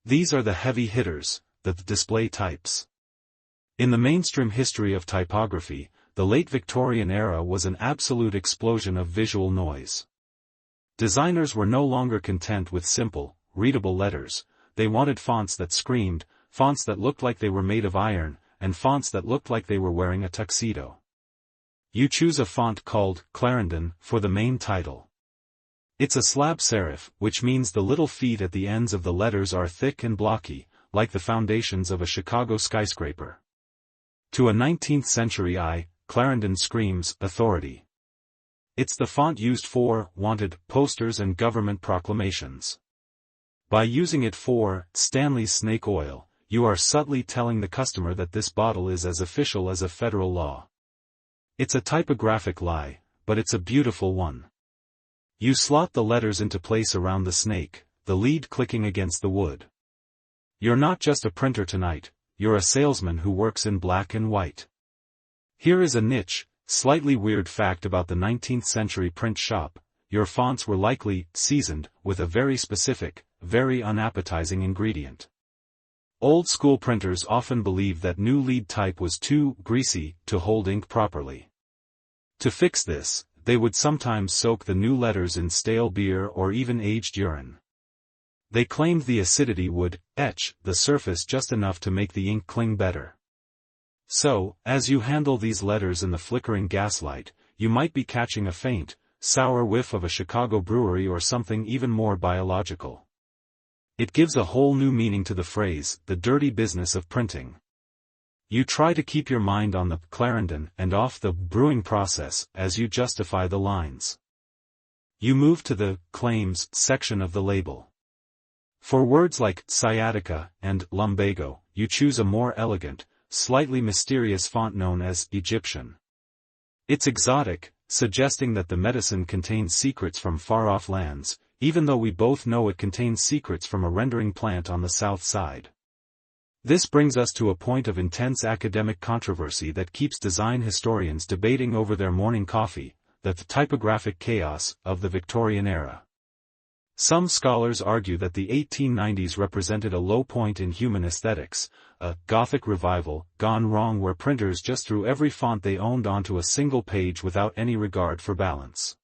These are the heavy hitters, the display types. In the mainstream history of typography, the late Victorian era was an absolute explosion of visual noise. Designers were no longer content with simple, readable letters. They wanted fonts that screamed, fonts that looked like they were made of iron, and fonts that looked like they were wearing a tuxedo. You choose a font called Clarendon for the main title. It's a slab serif, which means the little feet at the ends of the letters are thick and blocky, like the foundations of a Chicago skyscraper. To a 19th century eye, Clarendon screams authority. It's the font used for wanted posters and government proclamations. By using it for Stanley's snake oil, you are subtly telling the customer that this bottle is as official as a federal law. It's a typographic lie, but it's a beautiful one. You slot the letters into place around the snake, the lead clicking against the wood. You're not just a printer tonight, you're a salesman who works in black and white. Here is a niche, Slightly weird fact about the 19th century print shop: your fonts were likely seasoned with a very specific, very unappetizing ingredient. Old-school printers often believed that new lead type was too greasy to hold ink properly. To fix this, they would sometimes soak the new letters in stale beer or even aged urine. They claimed the acidity would etch the surface just enough to make the ink cling better. So, as you handle these letters in the flickering gaslight, you might be catching a faint, sour whiff of a Chicago brewery or something even more biological. It gives a whole new meaning to the phrase, the dirty business of printing. You try to keep your mind on the Clarendon and off the brewing process as you justify the lines. You move to the claims section of the label. For words like sciatica and lumbago, you choose a more elegant, slightly mysterious font known as Egyptian. It's exotic, suggesting that the medicine contains secrets from far-off lands, even though we both know it contains secrets from a rendering plant on the south side. This brings us to a point of intense academic controversy that keeps design historians debating over their morning coffee: the typographic chaos of the Victorian era. Some scholars argue that the 1890s represented a low point in human aesthetics, a Gothic revival gone wrong where printers just threw every font they owned onto a single page without any regard for balance.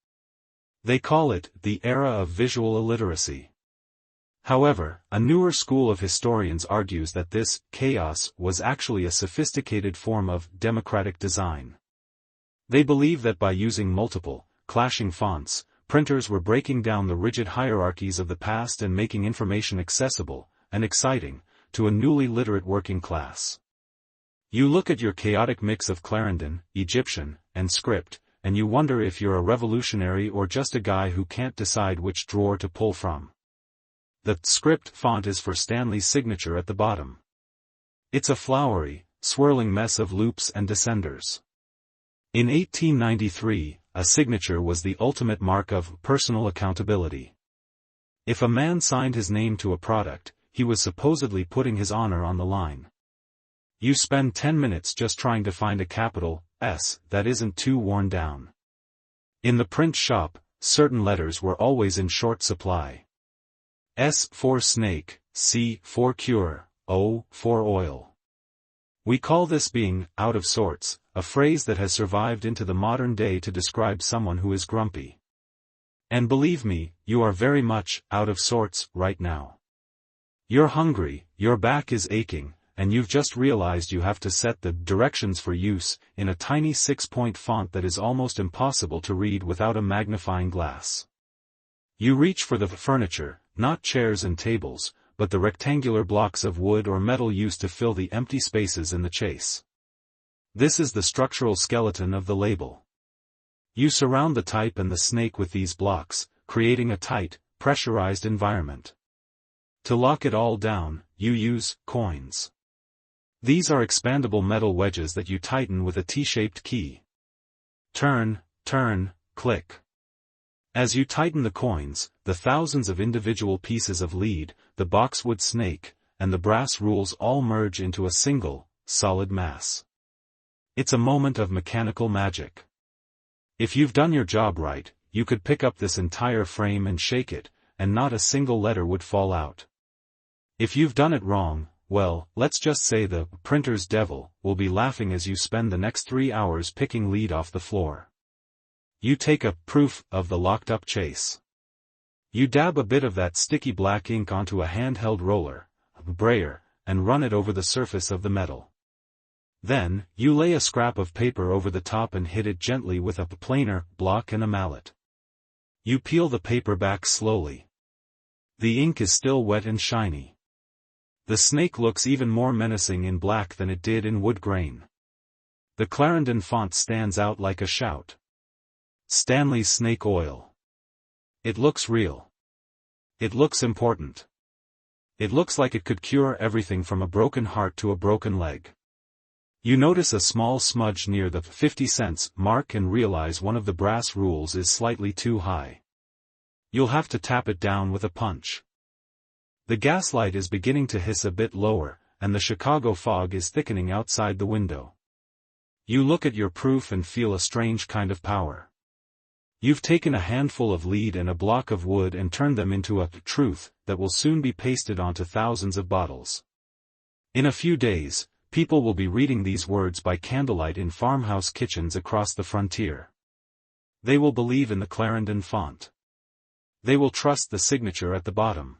They call it the era of visual illiteracy. However, a newer school of historians argues that this chaos was actually a sophisticated form of democratic design. They believe that by using multiple, clashing fonts, printers were breaking down the rigid hierarchies of the past and making information accessible and exciting to a newly literate working class. You look at your chaotic mix of Clarendon, Egyptian, and script, and you wonder if you're a revolutionary or just a guy who can't decide which drawer to pull from. The script font is for Stanley's signature at the bottom. It's a flowery, swirling mess of loops and descenders. In 1893, a signature was the ultimate mark of personal accountability. If a man signed his name to a product, he was supposedly putting his honor on the line. You spend 10 minutes just trying to find a capital S that isn't too worn down. In the print shop, certain letters were always in short supply. S for snake, C for cure, O for oil. We call this being out of sorts, a phrase that has survived into the modern day to describe someone who is grumpy. And believe me, you are very much out of sorts right now. You're hungry, your back is aching, and you've just realized you have to set the directions for use in a tiny 6-point font that is almost impossible to read without a magnifying glass. You reach for the furniture, not chairs and tables, but the rectangular blocks of wood or metal used to fill the empty spaces in the chase. This is the structural skeleton of the label. You surround the type and the snake with these blocks, creating a tight, pressurized environment. To lock it all down, you use coins. These are expandable metal wedges that you tighten with a T-shaped key. Turn, turn, click. As you tighten the coins, the thousands of individual pieces of lead, the boxwood snake, and the brass rules all merge into a single, solid mass. It's a moment of mechanical magic. If you've done your job right, you could pick up this entire frame and shake it, and not a single letter would fall out. If you've done it wrong, well, let's just say the printer's devil will be laughing as you spend the next 3 hours picking lead off the floor. You take a proof of the locked-up chase. You dab a bit of that sticky black ink onto a handheld roller, a brayer, and run it over the surface of the metal. Then, you lay a scrap of paper over the top and hit it gently with a planer block and a mallet. You peel the paper back slowly. The ink is still wet and shiny. The snake looks even more menacing in black than it did in wood grain. The Clarendon font stands out like a shout. Stanley's snake oil. It looks real. It looks important. It looks like it could cure everything from a broken heart to a broken leg. You notice a small smudge near the 50 cents mark and realize one of the brass rules is slightly too high. You'll have to tap it down with a punch. The gaslight is beginning to hiss a bit lower, and the Chicago fog is thickening outside the window. You look at your proof and feel a strange kind of power. You've taken a handful of lead and a block of wood and turned them into a truth that will soon be pasted onto thousands of bottles. In a few days, people will be reading these words by candlelight in farmhouse kitchens across the frontier. They will believe in the Clarendon font. They will trust the signature at the bottom.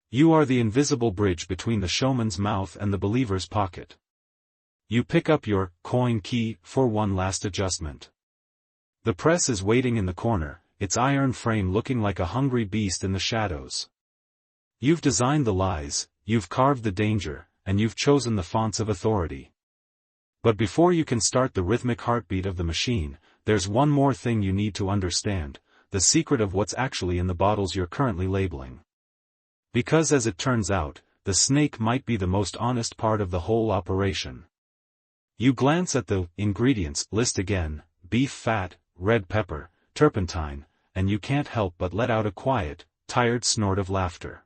You are the invisible bridge between the showman's mouth and the believer's pocket. You pick up your coin key for one last adjustment. The press is waiting in the corner, its iron frame looking like a hungry beast in the shadows. You've designed the lies, you've carved the danger, and you've chosen the fonts of authority. But before you can start the rhythmic heartbeat of the machine, there's one more thing you need to understand, the secret of what's actually in the bottles you're currently labeling. Because as it turns out, the snake might be the most honest part of the whole operation. You glance at the ingredients list again, beef fat, red pepper, turpentine, and you can't help but let out a quiet, tired snort of laughter.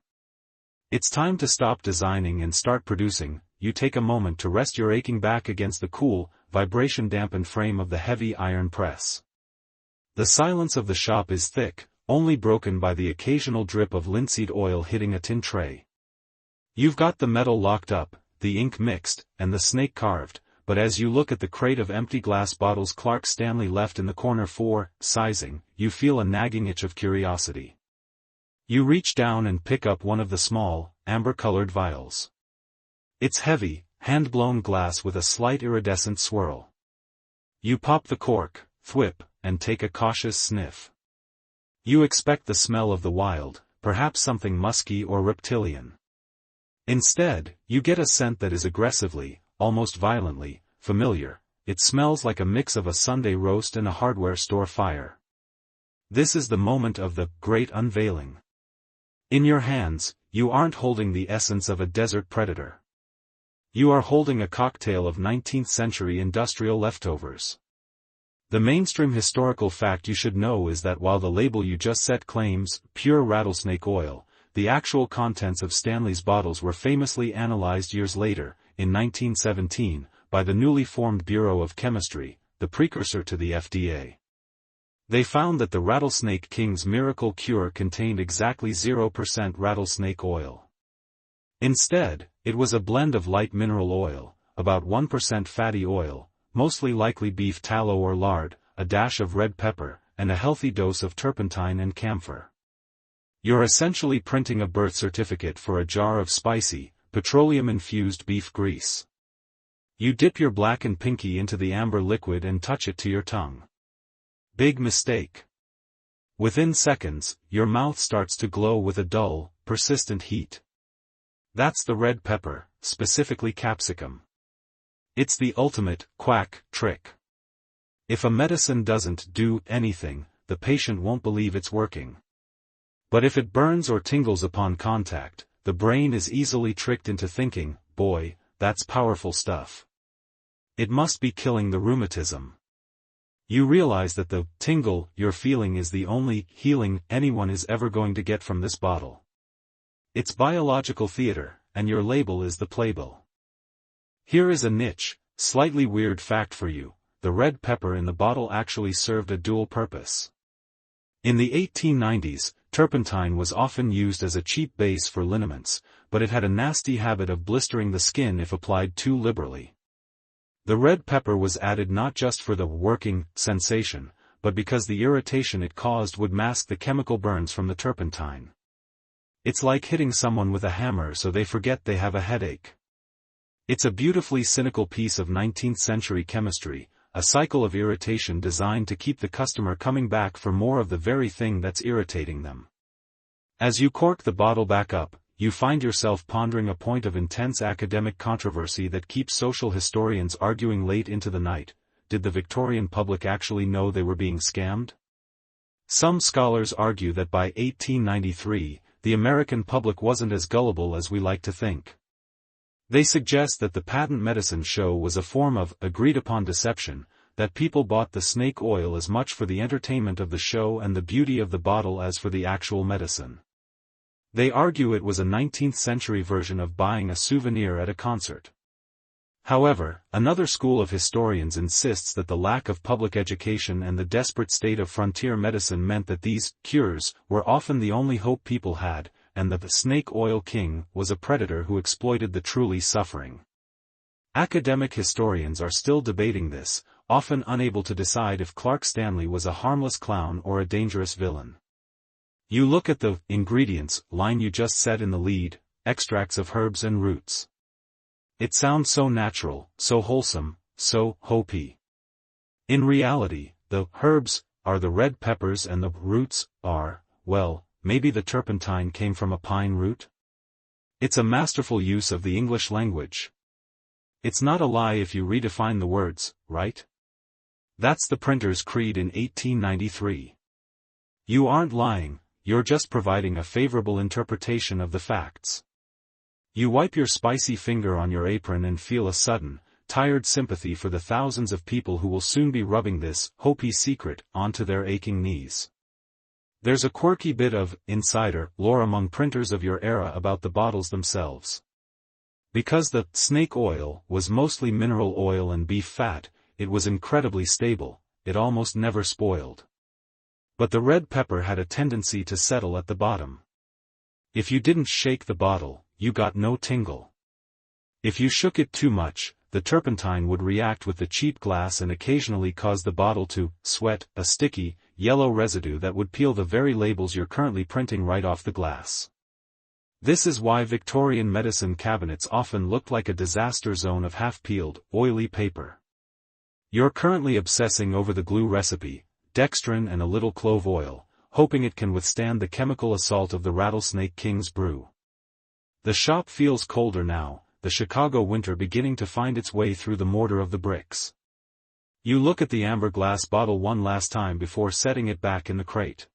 It's time to stop designing and start producing. You take a moment to rest your aching back against the cool, vibration-dampened frame of the heavy iron press. The silence of the shop is thick, only broken by the occasional drip of linseed oil hitting a tin tray. You've got the metal locked up, the ink mixed, and the snake carved, but as you look at the crate of empty glass bottles Clark Stanley left in the corner for sizing, you feel a nagging itch of curiosity. You reach down and pick up one of the small, amber-colored vials. It's heavy, hand-blown glass with a slight iridescent swirl. You pop the cork, thwip, and take a cautious sniff. You expect the smell of the wild, perhaps something musky or reptilian. Instead, you get a scent that is aggressively, almost violently, familiar. It smells like a mix of a Sunday roast and a hardware store fire. This is the moment of the great unveiling. In your hands, you aren't holding the essence of a desert predator. You are holding a cocktail of 19th-century industrial leftovers. The mainstream historical fact you should know is that while the label you just set claims pure rattlesnake oil, the actual contents of Stanley's bottles were famously analyzed years later, in 1917, by the newly formed Bureau of Chemistry, the precursor to the FDA. They found that the Rattlesnake King's miracle cure contained exactly 0% rattlesnake oil. Instead, it was a blend of light mineral oil, about 1% fatty oil, mostly likely beef tallow or lard, a dash of red pepper, and a healthy dose of turpentine and camphor. You're essentially printing a birth certificate for a jar of spicy, petroleum-infused beef grease. You dip your blackened pinky into the amber liquid and touch it to your tongue. Big mistake. Within seconds, your mouth starts to glow with a dull, persistent heat. That's the red pepper, specifically capsicum. It's the ultimate quack trick. If a medicine doesn't do anything, the patient won't believe it's working. But if it burns or tingles upon contact, the brain is easily tricked into thinking, boy, that's powerful stuff. It must be killing the rheumatism. You realize that the tingle you're feeling is the only healing anyone is ever going to get from this bottle. It's biological theater, and your label is the playbill. Here is a niche, slightly weird fact for you: the red pepper in the bottle actually served a dual purpose. In the 1890s, turpentine was often used as a cheap base for liniments, but it had a nasty habit of blistering the skin if applied too liberally. The red pepper was added not just for the working sensation, but because the irritation it caused would mask the chemical burns from the turpentine. It's like hitting someone with a hammer so they forget they have a headache. It's a beautifully cynical piece of 19th-century chemistry, a cycle of irritation designed to keep the customer coming back for more of the very thing that's irritating them. As you cork the bottle back up, you find yourself pondering a point of intense academic controversy that keeps social historians arguing late into the night. Did the Victorian public actually know they were being scammed? Some scholars argue that by 1893, the American public wasn't as gullible as we like to think. They suggest that the patent medicine show was a form of agreed-upon deception, that people bought the snake oil as much for the entertainment of the show and the beauty of the bottle as for the actual medicine. They argue it was a 19th-century version of buying a souvenir at a concert. However, another school of historians insists that the lack of public education and the desperate state of frontier medicine meant that these cures were often the only hope people had, and that the snake oil king was a predator who exploited the truly suffering. Academic historians are still debating this, often unable to decide if Clark Stanley was a harmless clown or a dangerous villain. You look at the ingredients line you just said in the lead, extracts of herbs and roots. It sounds so natural, so wholesome, so hopey. In reality, the herbs are the red peppers and the roots are, well, maybe the turpentine came from a pine root? It's a masterful use of the English language. It's not a lie if you redefine the words, right? That's the printer's creed in 1893. You aren't lying, you're just providing a favorable interpretation of the facts. You wipe your spicy finger on your apron and feel a sudden, tired sympathy for the thousands of people who will soon be rubbing this hopey secret onto their aching knees. There's a quirky bit of insider lore among printers of your era about the bottles themselves. Because the snake oil was mostly mineral oil and beef fat, it was incredibly stable, it almost never spoiled. But the red pepper had a tendency to settle at the bottom. If you didn't shake the bottle, you got no tingle. If you shook it too much, the turpentine would react with the cheap glass and occasionally cause the bottle to sweat, a sticky, yellow residue that would peel the very labels you're currently printing right off the glass. This is why Victorian medicine cabinets often looked like a disaster zone of half-peeled, oily paper. You're currently obsessing over the glue recipe, dextrin and a little clove oil, hoping it can withstand the chemical assault of the Rattlesnake King's brew. The shop feels colder now, the Chicago winter beginning to find its way through the mortar of the bricks. You look at the amber glass bottle one last time before setting it back in the crate.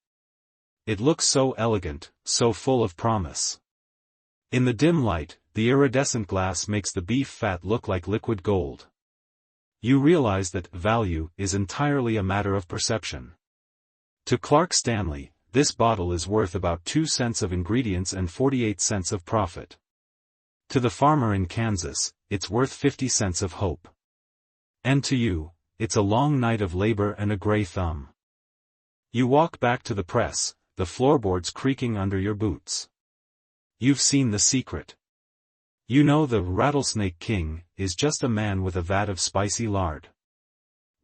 It looks so elegant, so full of promise. In the dim light, the iridescent glass makes the beef fat look like liquid gold. You realize that value is entirely a matter of perception. To Clark Stanley, this bottle is worth about 2 cents of ingredients and 48 cents of profit. To the farmer in Kansas, it's worth 50 cents of hope. And to you, it's a long night of labor and a gray thumb. You walk back to the press, the floorboards creaking under your boots. You've seen the secret. You know the Rattlesnake King is just a man with a vat of spicy lard.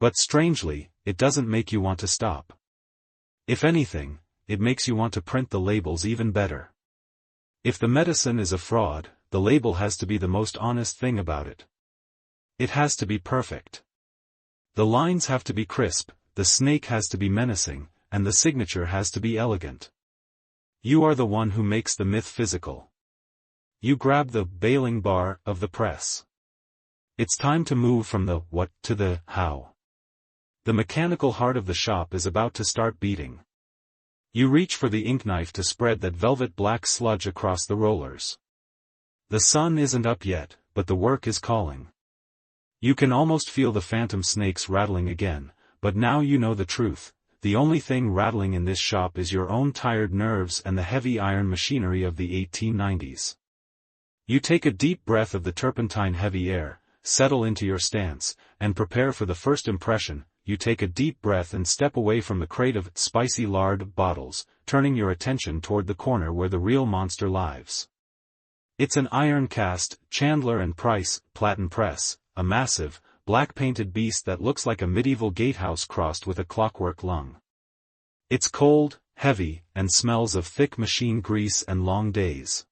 But strangely, it doesn't make you want to stop. If anything, it makes you want to print the labels even better. If the medicine is a fraud, the label has to be the most honest thing about it. It has to be perfect. The lines have to be crisp, the snake has to be menacing, and the signature has to be elegant. You are the one who makes the myth physical. You grab the bailing bar of the press. It's time to move from the what to the how. The mechanical heart of the shop is about to start beating. You reach for the ink knife to spread that velvet black sludge across the rollers. The sun isn't up yet, but the work is calling. You can almost feel the phantom snakes rattling again, but now you know the truth. The only thing rattling in this shop is your own tired nerves and the heavy iron machinery of the 1890s. You take a deep breath of the turpentine-heavy air, settle into your stance, and prepare for the first impression. You take a deep breath and step away from the crate of spicy lard bottles, turning your attention toward the corner where the real monster lives. It's an iron-cast, Chandler and Price, platen press, a massive, black-painted beast that looks like a medieval gatehouse crossed with a clockwork lung. It's cold, heavy, and smells of thick machine grease and long days.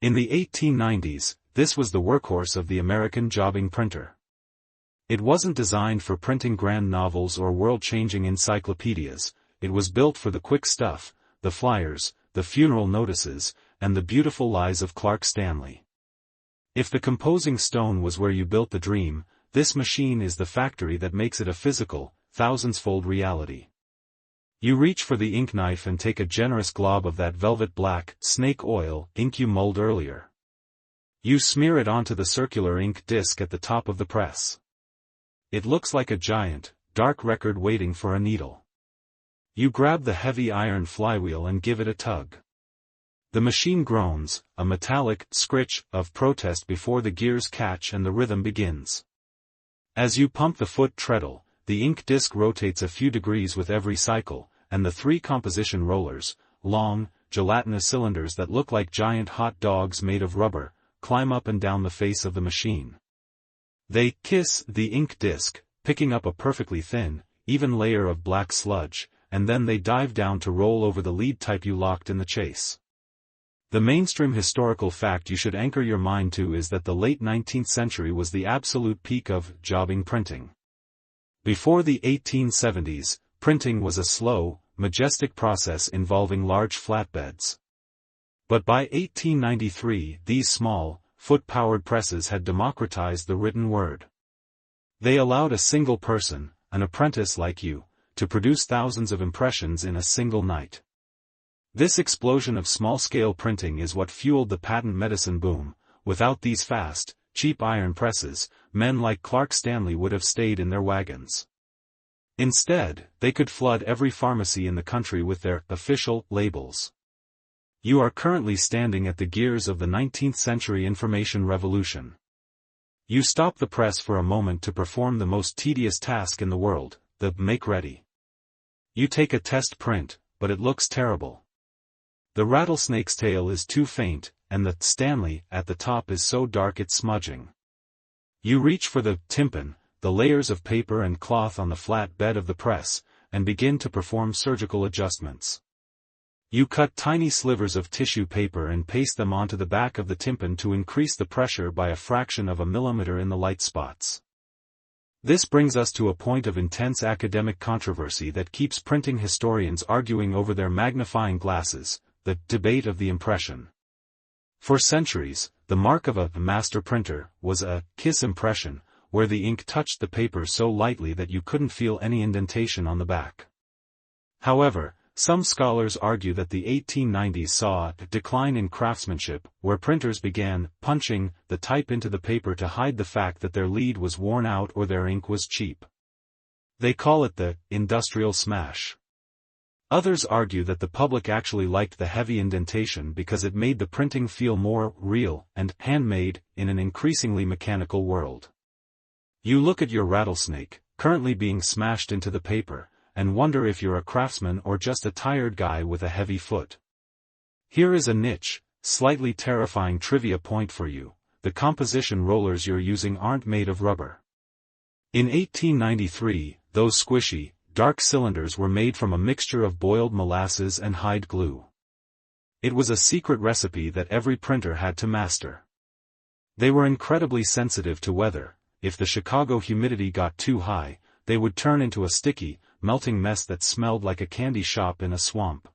In the 1890s, this was the workhorse of the American jobbing printer. It wasn't designed for printing grand novels or world-changing encyclopedias, it was built for the quick stuff, the flyers, the funeral notices, and the beautiful lies of Clark Stanley. If the composing stone was where you built the dream, this machine is the factory that makes it a physical, thousands-fold reality. You reach for the ink knife and take a generous glob of that velvet black, snake oil, ink you mulled earlier. You smear it onto the circular ink disc at the top of the press. It looks like a giant, dark record waiting for a needle. You grab the heavy iron flywheel and give it a tug. The machine groans, a metallic scritch of protest before the gears catch and the rhythm begins. As you pump the foot treadle, the ink disc rotates a few degrees with every cycle, and the 3 composition rollers, long, gelatinous cylinders that look like giant hot dogs made of rubber, climb up and down the face of the machine. They kiss the ink disc, picking up a perfectly thin, even layer of black sludge, and then they dive down to roll over the lead type you locked in the chase. The mainstream historical fact you should anchor your mind to is that the late 19th century was the absolute peak of jobbing printing. Before the 1870s, printing was a slow, majestic process involving large flatbeds. But by 1893, these small, foot-powered presses had democratized the written word. They allowed a single person, an apprentice like you, to produce thousands of impressions in a single night. This explosion of small-scale printing is what fueled the patent medicine boom. Without these fast, cheap iron presses, men like Clark Stanley would have stayed in their wagons. Instead, they could flood every pharmacy in the country with their official labels. You are currently standing at the gears of the 19th century information revolution. You stop the press for a moment to perform the most tedious task in the world, the make ready. You take a test print, but it looks terrible. The rattlesnake's tail is too faint, and the Stanley at the top is so dark it's smudging. You reach for the tympan, the layers of paper and cloth on the flat bed of the press, and begin to perform surgical adjustments. You cut tiny slivers of tissue paper and paste them onto the back of the tympan to increase the pressure by a fraction of a millimeter in the light spots. This brings us to a point of intense academic controversy that keeps printing historians arguing over their magnifying glasses, the debate of the impression. For centuries, the mark of a master printer was a kiss impression, where the ink touched the paper so lightly that you couldn't feel any indentation on the back. However, some scholars argue that the 1890s saw a decline in craftsmanship, where printers began punching the type into the paper to hide the fact that their lead was worn out or their ink was cheap. They call it the industrial smash. Others argue that the public actually liked the heavy indentation because it made the printing feel more real and handmade in an increasingly mechanical world. You look at your rattlesnake, currently being smashed into the paper, and wonder if you're a craftsman or just a tired guy with a heavy foot. Here is a niche, slightly terrifying trivia point for you: the composition rollers you're using aren't made of rubber. In 1893, those squishy, dark cylinders were made from a mixture of boiled molasses and hide glue. It was a secret recipe that every printer had to master. They were incredibly sensitive to weather. If the Chicago humidity got too high, they would turn into a sticky, melting mess that smelled like a candy shop in a swamp.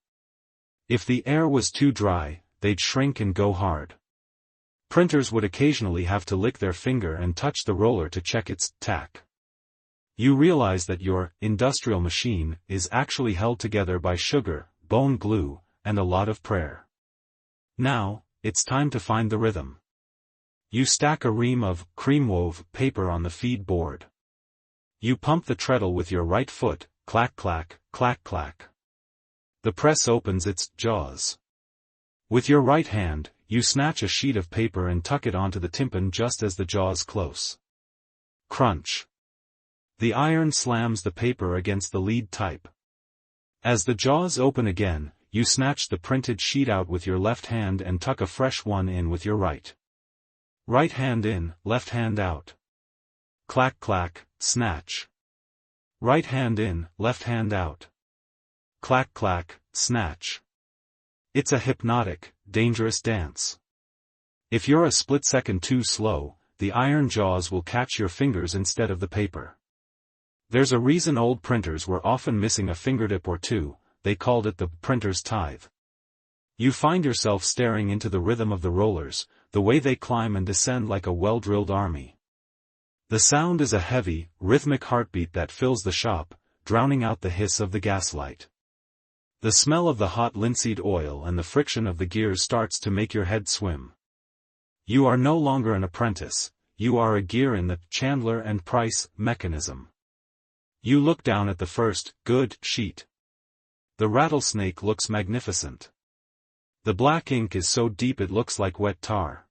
If the air was too dry, they'd shrink and go hard. Printers would occasionally have to lick their finger and touch the roller to check its tack. You realize that your industrial machine is actually held together by sugar, bone glue, and a lot of prayer. Now, it's time to find the rhythm. You stack a ream of cream-wove paper on the feed board. You pump the treadle with your right foot, clack clack, clack clack. The press opens its jaws. With your right hand, you snatch a sheet of paper and tuck it onto the tympan just as the jaws close. Crunch. The iron slams the paper against the lead type. As the jaws open again, you snatch the printed sheet out with your left hand and tuck a fresh one in with your right. Right hand in, left hand out. Clack clack, snatch. Right hand in, left hand out. Clack clack, snatch. It's a hypnotic, dangerous dance. If you're a split second too slow, the iron jaws will catch your fingers instead of the paper. There's a reason old printers were often missing a fingertip or two. They called it the printer's tithe. You find yourself staring into the rhythm of the rollers, the way they climb and descend like a well-drilled army. The sound is a heavy, rhythmic heartbeat that fills the shop, drowning out the hiss of the gaslight. The smell of the hot linseed oil and the friction of the gears starts to make your head swim. You are no longer an apprentice, you are a gear in the Chandler and Price mechanism. You look down at the first, good, sheet. The rattlesnake looks magnificent. The black ink is so deep it looks like wet tar.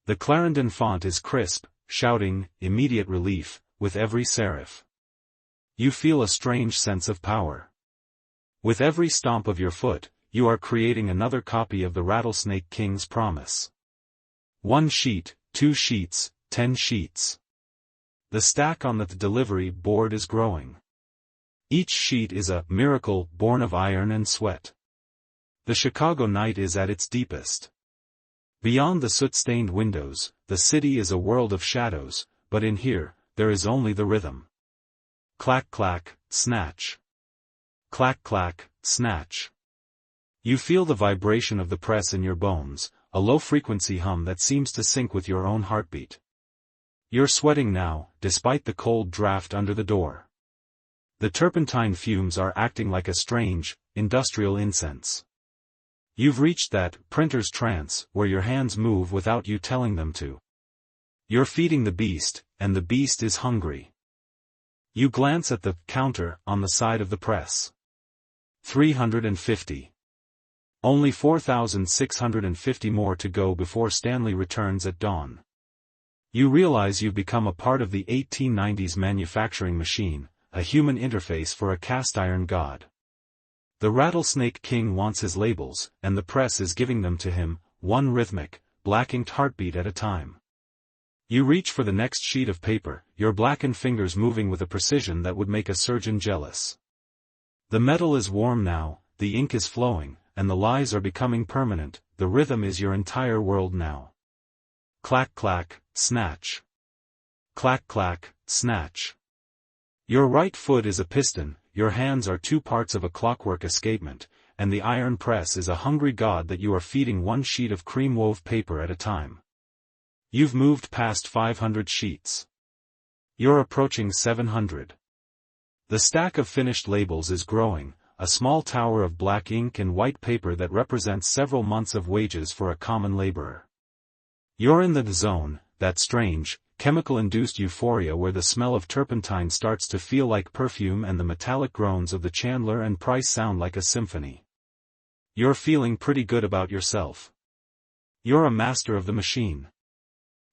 The Clarendon font is crisp, shouting, immediate relief, with every serif. You feel a strange sense of power. With every stomp of your foot, you are creating another copy of the Rattlesnake King's promise. 1 sheet, 2 sheets, 10 sheets. The stack on the delivery board is growing. Each sheet is a miracle born of iron and sweat. The Chicago night is at its deepest. Beyond the soot-stained windows, the city is a world of shadows, but in here, there is only the rhythm. Clack clack, snatch. Clack clack, snatch. You feel the vibration of the press in your bones, a low-frequency hum that seems to sync with your own heartbeat. You're sweating now, despite the cold draft under the door. The turpentine fumes are acting like a strange, industrial incense. You've reached that printer's trance where your hands move without you telling them to. You're feeding the beast, and the beast is hungry. You glance at the counter on the side of the press. 350. Only 4,650 more to go before Stanley returns at dawn. You realize you've become a part of the 1890s manufacturing machine, a human interface for a cast-iron god. The Rattlesnake King wants his labels, and the press is giving them to him, one rhythmic, black-inked heartbeat at a time. You reach for the next sheet of paper, your blackened fingers moving with a precision that would make a surgeon jealous. The metal is warm now, the ink is flowing, and the lies are becoming permanent, the rhythm is your entire world now. Clack clack, snatch. Clack clack, snatch. Your right foot is a piston, your hands are 2 parts of a clockwork escapement, and the iron press is a hungry god that you are feeding 1 sheet of cream-wove paper at a time. You've moved past 500 sheets. You're approaching 700. The stack of finished labels is growing, a small tower of black ink and white paper that represents several months of wages for a common laborer. You're in the zone, that strange, chemical-induced euphoria where the smell of turpentine starts to feel like perfume and the metallic groans of the Chandler and Price sound like a symphony. You're feeling pretty good about yourself. You're a master of the machine.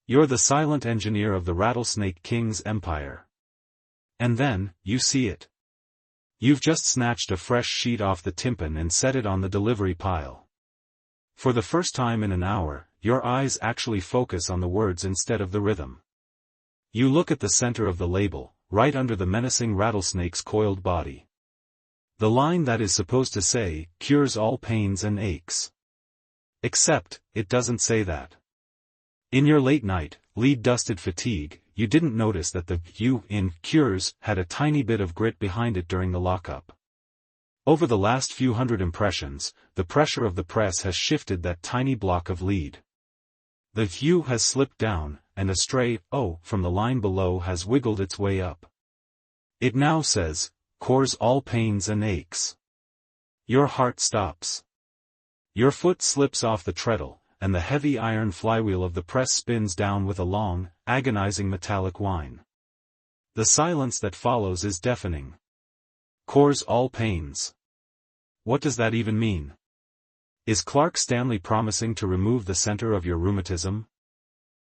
You're the silent engineer of the Rattlesnake King's empire. And then, you see it. You've just snatched a fresh sheet off the tympan and set it on the delivery pile. For the first time in an hour, your eyes actually focus on the words instead of the rhythm. You look at the center of the label, right under the menacing rattlesnake's coiled body. The line that is supposed to say, cures all pains and aches. Except, it doesn't say that. In your late night, lead-dusted fatigue, you didn't notice that the U in cures had a tiny bit of grit behind it during the lockup. Over the last few hundred impressions, the pressure of the press has shifted that tiny block of lead. The U has slipped down, and a stray O from the line below has wiggled its way up. It now says, cures all pains and aches. Your heart stops. Your foot slips off the treadle, and the heavy iron flywheel of the press spins down with a long, agonizing metallic whine. The silence that follows is deafening. Cures all pains. What does that even mean? Is Clark Stanley promising to remove the center of your rheumatism?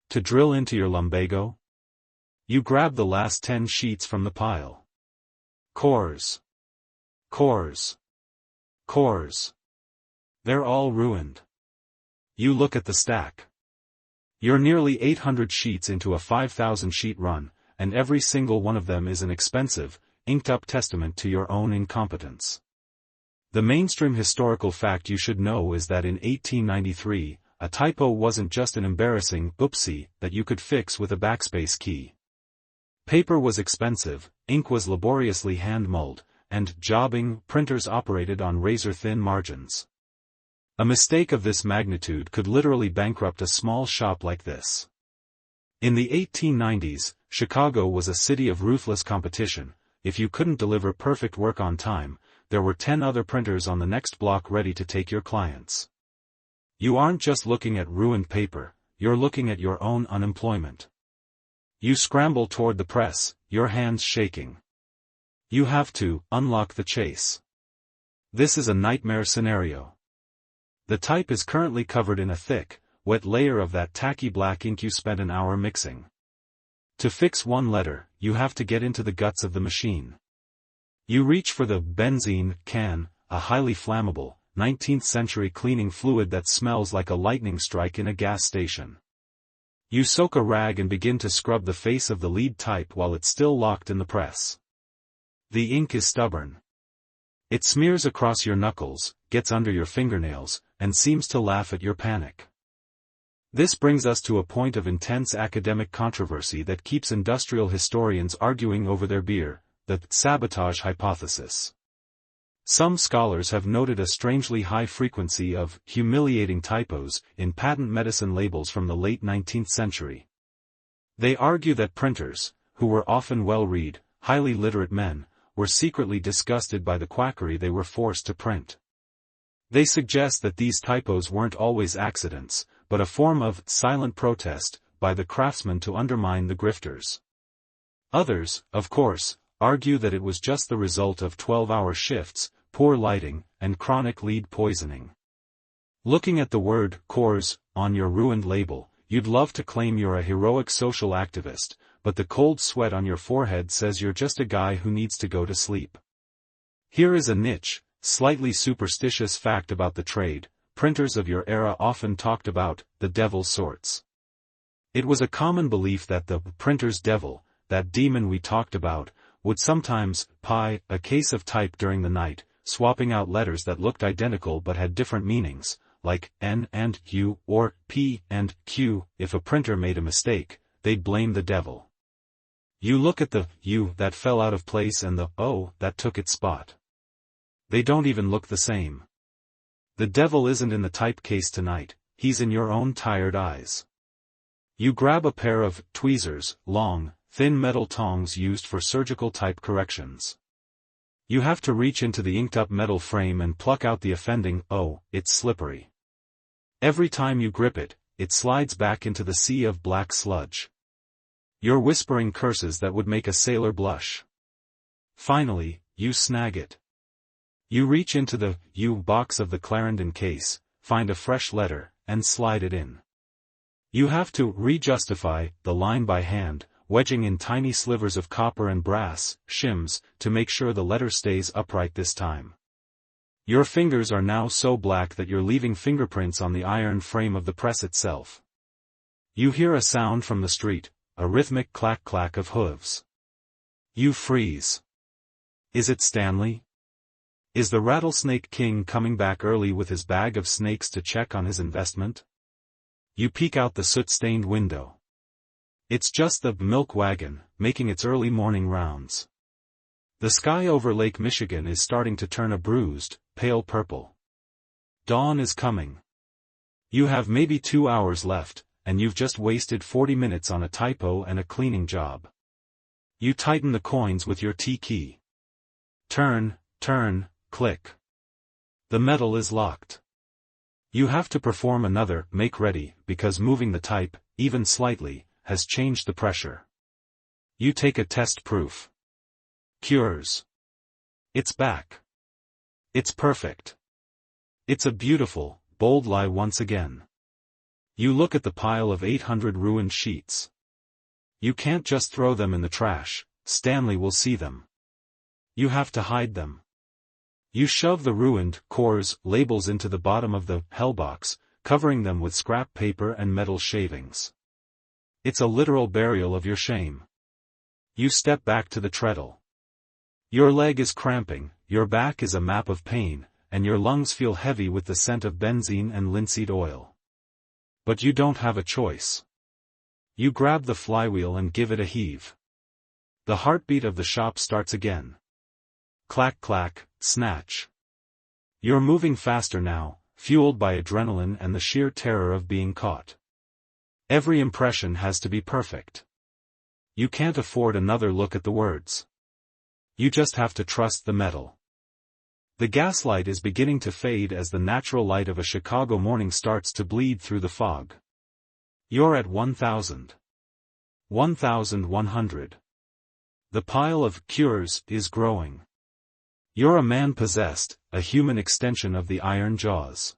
To drill into your lumbago? You grab the last 10 sheets from the pile. Cores. Cores. Cores. They're all ruined. You look at the stack. You're nearly 800 sheets into a 5,000 sheet run, and every single one of them is an expensive, inked-up testament to your own incompetence. The mainstream historical fact you should know is that in 1893, a typo wasn't just an embarrassing oopsie that you could fix with a backspace key. Paper was expensive, ink was laboriously hand-mulled, and jobbing printers operated on razor-thin margins. A mistake of this magnitude could literally bankrupt a small shop like this. In the 1890s, Chicago was a city of ruthless competition. If you couldn't deliver perfect work on time, there were 10 other printers on the next block ready to take your clients. You aren't just looking at ruined paper, you're looking at your own unemployment. You scramble toward the press, your hands shaking. You have to unlock the chase. This is a nightmare scenario. The type is currently covered in a thick, wet layer of that tacky black ink you spent an hour mixing. To fix one letter, you have to get into the guts of the machine. You reach for the benzene can, a highly flammable, 19th century cleaning fluid that smells like a lightning strike in a gas station. You soak a rag and begin to scrub the face of the lead type while it's still locked in the press. The ink is stubborn. It smears across your knuckles, gets under your fingernails, and seems to laugh at your panic. This brings us to a point of intense academic controversy that keeps industrial historians arguing over their beer, the sabotage hypothesis. Some scholars have noted a strangely high frequency of humiliating typos in patent medicine labels from the late 19th century. They argue that printers, who were often well-read, highly literate men, were secretly disgusted by the quackery they were forced to print. They suggest that these typos weren't always accidents, but a form of silent protest by the craftsmen to undermine the grifters. Others, of course, argue that it was just the result of 12-hour shifts, poor lighting, and chronic lead poisoning. Looking at the word "cores" on your ruined label, you'd love to claim you're a heroic social activist, but the cold sweat on your forehead says you're just a guy who needs to go to sleep. Here is a niche, slightly superstitious fact about the trade. Printers of your era often talked about the devil's sorts. It was a common belief that the printer's devil, that demon we talked about, would sometimes pie a case of type during the night, swapping out letters that looked identical but had different meanings, like N and U or P and Q. If a printer made a mistake, they'd blame the devil. You look at the U that fell out of place and the O that took its spot. They don't even look the same. The devil isn't in the type case tonight, he's in your own tired eyes. You grab a pair of tweezers, long, thin metal tongs used for surgical type corrections. You have to reach into the inked-up metal frame and pluck out the offending O. It's slippery. Every time you grip it, it slides back into the sea of black sludge. You're whispering curses that would make a sailor blush. Finally, you snag it. You reach into the U box of the Clarendon case, find a fresh letter, and slide it in. You have to re-justify the line by hand, wedging in tiny slivers of copper and brass shims to make sure the letter stays upright this time. Your fingers are now so black that you're leaving fingerprints on the iron frame of the press itself. You hear a sound from the street, a rhythmic clack-clack of hooves. You freeze. Is it Stanley? Is the Rattlesnake King coming back early with his bag of snakes to check on his investment? You peek out the soot-stained window. It's just the milk wagon, making its early morning rounds. The sky over Lake Michigan is starting to turn a bruised, pale purple. Dawn is coming. You have maybe 2 hours left, and you've just wasted 40 minutes on a typo and a cleaning job. You tighten the coins with your T key. Turn, click. The metal is locked. You have to perform another make ready because moving the type, even slightly, has changed the pressure. You take a test proof. Cures. It's back. It's perfect. It's a beautiful, bold lie once again. You look at the pile of 800 ruined sheets. You can't just throw them in the trash, Stanley will see them. You have to hide them. You shove the ruined cores labels into the bottom of the hellbox, covering them with scrap paper and metal shavings. It's a literal burial of your shame. You step back to the treadle. Your leg is cramping, your back is a map of pain, and your lungs feel heavy with the scent of benzene and linseed oil. But you don't have a choice. You grab the flywheel and give it a heave. The heartbeat of the shop starts again. Clack clack, snatch. You're moving faster now, fueled by adrenaline and the sheer terror of being caught. Every impression has to be perfect. You can't afford another look at the words. You just have to trust the metal. The gaslight is beginning to fade as the natural light of a Chicago morning starts to bleed through the fog. You're at 1,000. 1,100. The pile of cures is growing. You're a man possessed, a human extension of the iron jaws.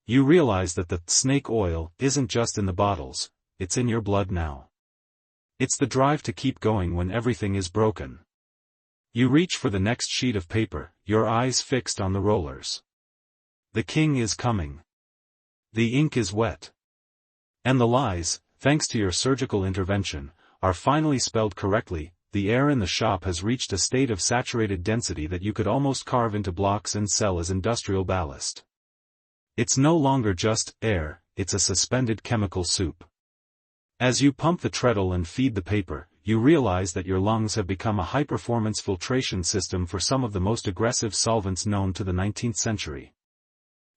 You realize that the snake oil isn't just in the bottles, it's in your blood now. It's the drive to keep going when everything is broken. You reach for the next sheet of paper, your eyes fixed on the rollers. The king is coming. The ink is wet. And the lies, thanks to your surgical intervention, are finally spelled correctly. The air in the shop has reached a state of saturated density that you could almost carve into blocks and sell as industrial ballast. It's no longer just air, it's a suspended chemical soup. As you pump the treadle and feed the paper, you realize that your lungs have become a high-performance filtration system for some of the most aggressive solvents known to the 19th century.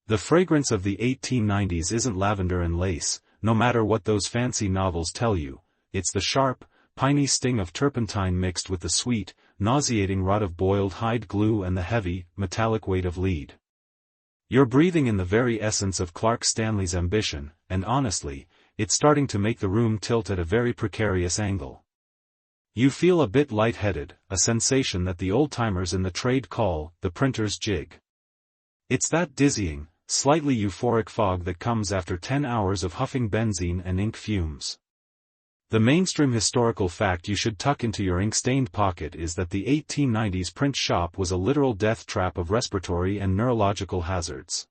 The fragrance of the 1890s isn't lavender and lace, no matter what those fancy novels tell you, it's the sharp, piney sting of turpentine mixed with the sweet, nauseating rot of boiled hide glue and the heavy, metallic weight of lead. You're breathing in the very essence of Clark Stanley's ambition, and honestly, it's starting to make the room tilt at a very precarious angle. You feel a bit lightheaded, a sensation that the old-timers in the trade call the printer's jig. It's that dizzying, slightly euphoric fog that comes after 10 hours of huffing benzene and ink fumes. The mainstream historical fact you should tuck into your ink-stained pocket is that the 1890s print shop was a literal death trap of respiratory and neurological hazards.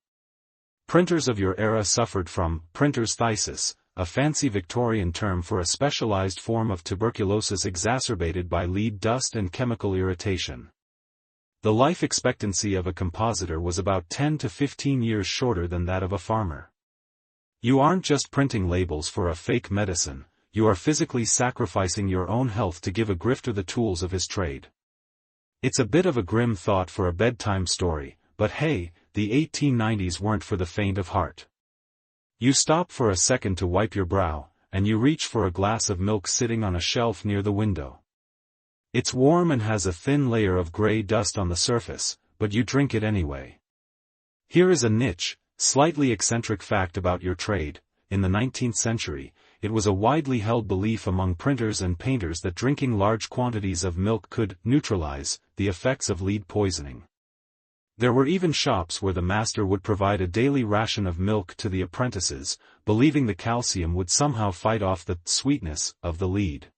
Printers of your era suffered from printer's phthisis, a fancy Victorian term for a specialized form of tuberculosis exacerbated by lead dust and chemical irritation. The life expectancy of a compositor was about 10 to 15 years shorter than that of a farmer. You aren't just printing labels for a fake medicine, you are physically sacrificing your own health to give a grifter the tools of his trade. It's a bit of a grim thought for a bedtime story, but hey, the 1890s weren't for the faint of heart. You stop for a second to wipe your brow, and you reach for a glass of milk sitting on a shelf near the window. It's warm and has a thin layer of gray dust on the surface, but you drink it anyway. Here is a niche, slightly eccentric fact about your trade. In the 19th century, it was a widely held belief among printers and painters that drinking large quantities of milk could neutralize the effects of lead poisoning. There were even shops where the master would provide a daily ration of milk to the apprentices, believing the calcium would somehow fight off the sweetness of the lead.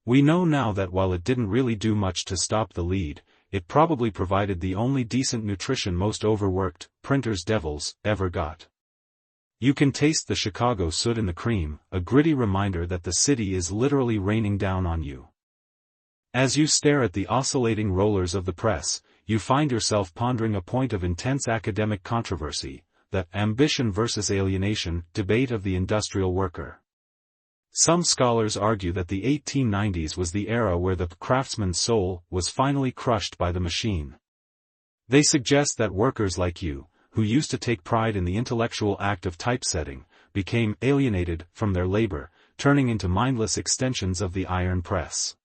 We know now that while it didn't really do much to stop the lead, it probably provided the only decent nutrition most overworked printers' devils ever got. You can taste the Chicago soot in the cream, a gritty reminder that the city is literally raining down on you. As you stare at the oscillating rollers of the press, you find yourself pondering a point of intense academic controversy, the ambition versus alienation debate of the industrial worker. Some scholars argue that the 1890s was the era where the craftsman's soul was finally crushed by the machine. They suggest that workers like you, who used to take pride in the intellectual act of typesetting, became alienated from their labor, turning into mindless extensions of the iron press.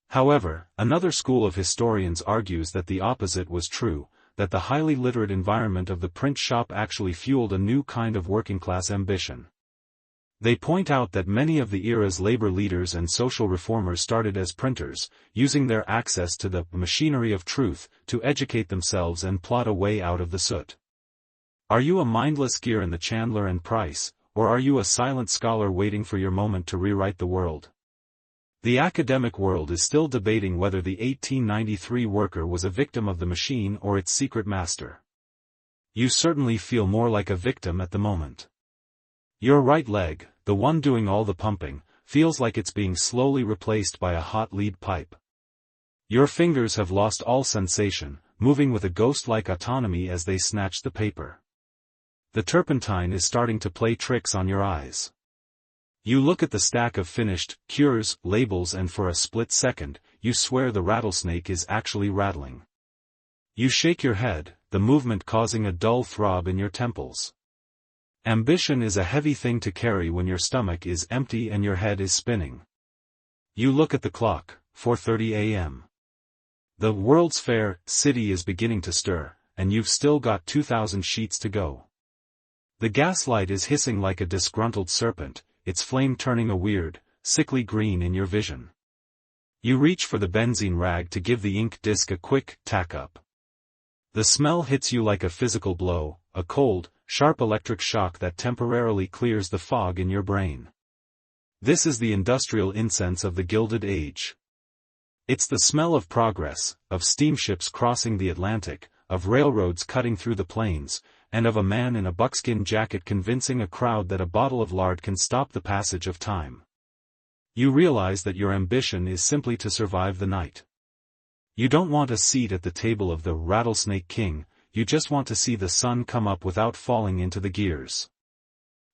However, another school of historians argues that the opposite was true, that the highly literate environment of the print shop actually fueled a new kind of working-class ambition. They point out that many of the era's labor leaders and social reformers started as printers, using their access to the machinery of truth to educate themselves and plot a way out of the soot. Are you a mindless gear in the Chandler and Price, or are you a silent scholar waiting for your moment to rewrite the world? The academic world is still debating whether the 1893 worker was a victim of the machine or its secret master. You certainly feel more like a victim at the moment. Your right leg, the one doing all the pumping, feels like it's being slowly replaced by a hot lead pipe. Your fingers have lost all sensation, moving with a ghost-like autonomy as they snatch the paper. The turpentine is starting to play tricks on your eyes. You look at the stack of finished cures, labels, and for a split second, you swear the rattlesnake is actually rattling. You shake your head, the movement causing a dull throb in your temples. Ambition is a heavy thing to carry when your stomach is empty and your head is spinning. You look at the clock, 4:30 a.m. The World's Fair city is beginning to stir, and you've still got 2,000 sheets to go. The gaslight is hissing like a disgruntled serpent, its flame turning a weird, sickly green in your vision. You reach for the benzene rag to give the ink disc a quick tack up. The smell hits you like a physical blow, a cold, sharp electric shock that temporarily clears the fog in your brain. This is the industrial incense of the Gilded Age. It's the smell of progress, of steamships crossing the Atlantic, of railroads cutting through the plains, and of a man in a buckskin jacket convincing a crowd that a bottle of lard can stop the passage of time. You realize that your ambition is simply to survive the night. You don't want a seat at the table of the Rattlesnake King, you just want to see the sun come up without falling into the gears.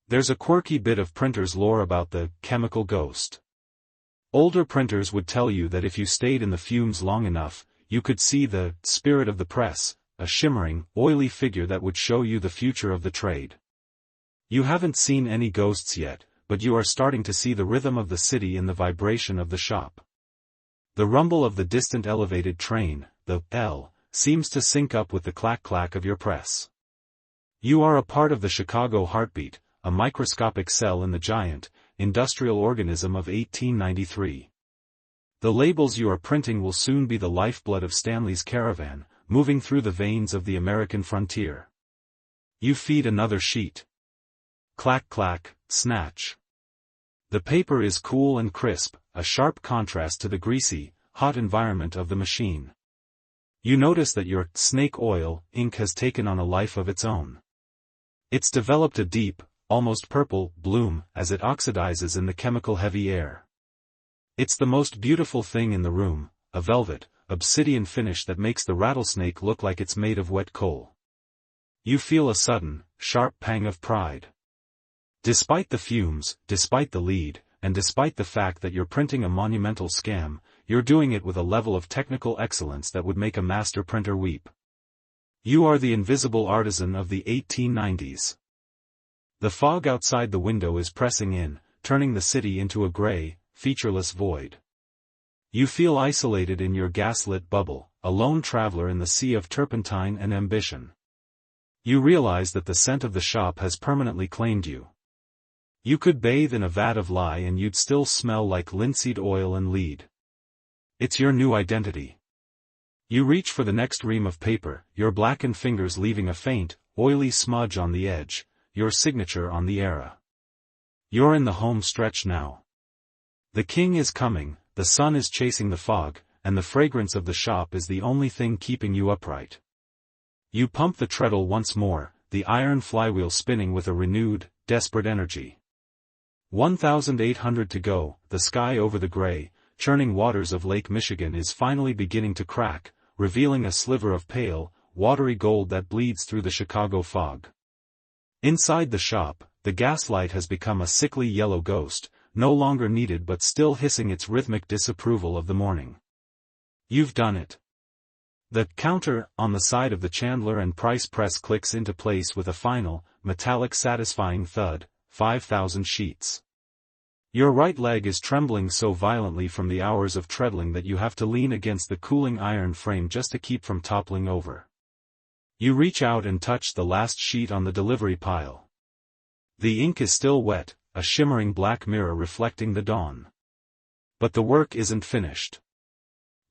There's a quirky bit of printer's lore about the chemical ghost. Older printers would tell you that if you stayed in the fumes long enough, you could see the spirit of the press, a shimmering, oily figure that would show you the future of the trade. You haven't seen any ghosts yet, but you are starting to see the rhythm of the city in the vibration of the shop. The rumble of the distant elevated train, the L, seems to sync up with the clack-clack of your press. You are a part of the Chicago heartbeat, a microscopic cell in the giant, industrial organism of 1893. The labels you are printing will soon be the lifeblood of Stanley's caravan, moving through the veins of the American frontier. You feed another sheet. Clack-clack, snatch. The paper is cool and crisp, a sharp contrast to the greasy, hot environment of the machine. You notice that your snake oil ink has taken on a life of its own. It's developed a deep, almost purple, bloom as it oxidizes in the chemical-heavy air. It's the most beautiful thing in the room, a velvet, obsidian finish that makes the rattlesnake look like it's made of wet coal. You feel a sudden, sharp pang of pride. Despite the fumes, despite the lead, and despite the fact that you're printing a monumental scam, you're doing it with a level of technical excellence that would make a master printer weep. You are the invisible artisan of the 1890s. The fog outside the window is pressing in, turning the city into a gray, featureless void. You feel isolated in your gaslit bubble, a lone traveler in the sea of turpentine and ambition. You realize that the scent of the shop has permanently claimed you. You could bathe in a vat of lye and you'd still smell like linseed oil and lead. It's your new identity. You reach for the next ream of paper, your blackened fingers leaving a faint, oily smudge on the edge, your signature on the era. You're in the home stretch now. The king is coming, the sun is chasing the fog, and the fragrance of the shop is the only thing keeping you upright. You pump the treadle once more, the iron flywheel spinning with a renewed, desperate energy. 1,800 to go, the sky over the gray, churning waters of Lake Michigan is finally beginning to crack, revealing a sliver of pale, watery gold that bleeds through the Chicago fog. Inside the shop, the gaslight has become a sickly yellow ghost, no longer needed but still hissing its rhythmic disapproval of the morning. You've done it. The counter on the side of the Chandler and Price press clicks into place with a final, metallic satisfying thud, 5,000 sheets. Your right leg is trembling so violently from the hours of treadling that you have to lean against the cooling iron frame just to keep from toppling over. You reach out and touch the last sheet on the delivery pile. The ink is still wet, a shimmering black mirror reflecting the dawn. But the work isn't finished.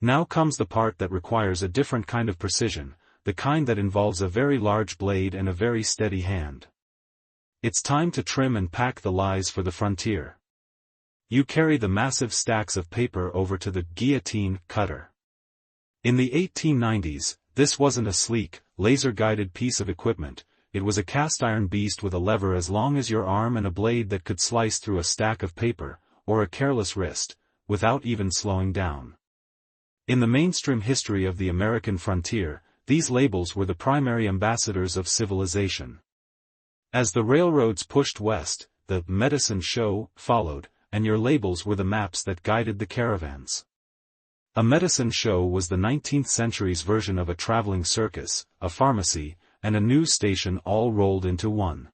Now comes the part that requires a different kind of precision, the kind that involves a very large blade and a very steady hand. It's time to trim and pack the lies for the frontier. You carry the massive stacks of paper over to the guillotine cutter. In the 1890s, this wasn't a sleek, laser-guided piece of equipment, it was a cast-iron beast with a lever as long as your arm and a blade that could slice through a stack of paper, or a careless wrist, without even slowing down. In the mainstream history of the American frontier, these labels were the primary ambassadors of civilization. As the railroads pushed west, the medicine show followed, and your labels were the maps that guided the caravans. A medicine show was the 19th century's version of a traveling circus, a pharmacy, and a news station all rolled into one.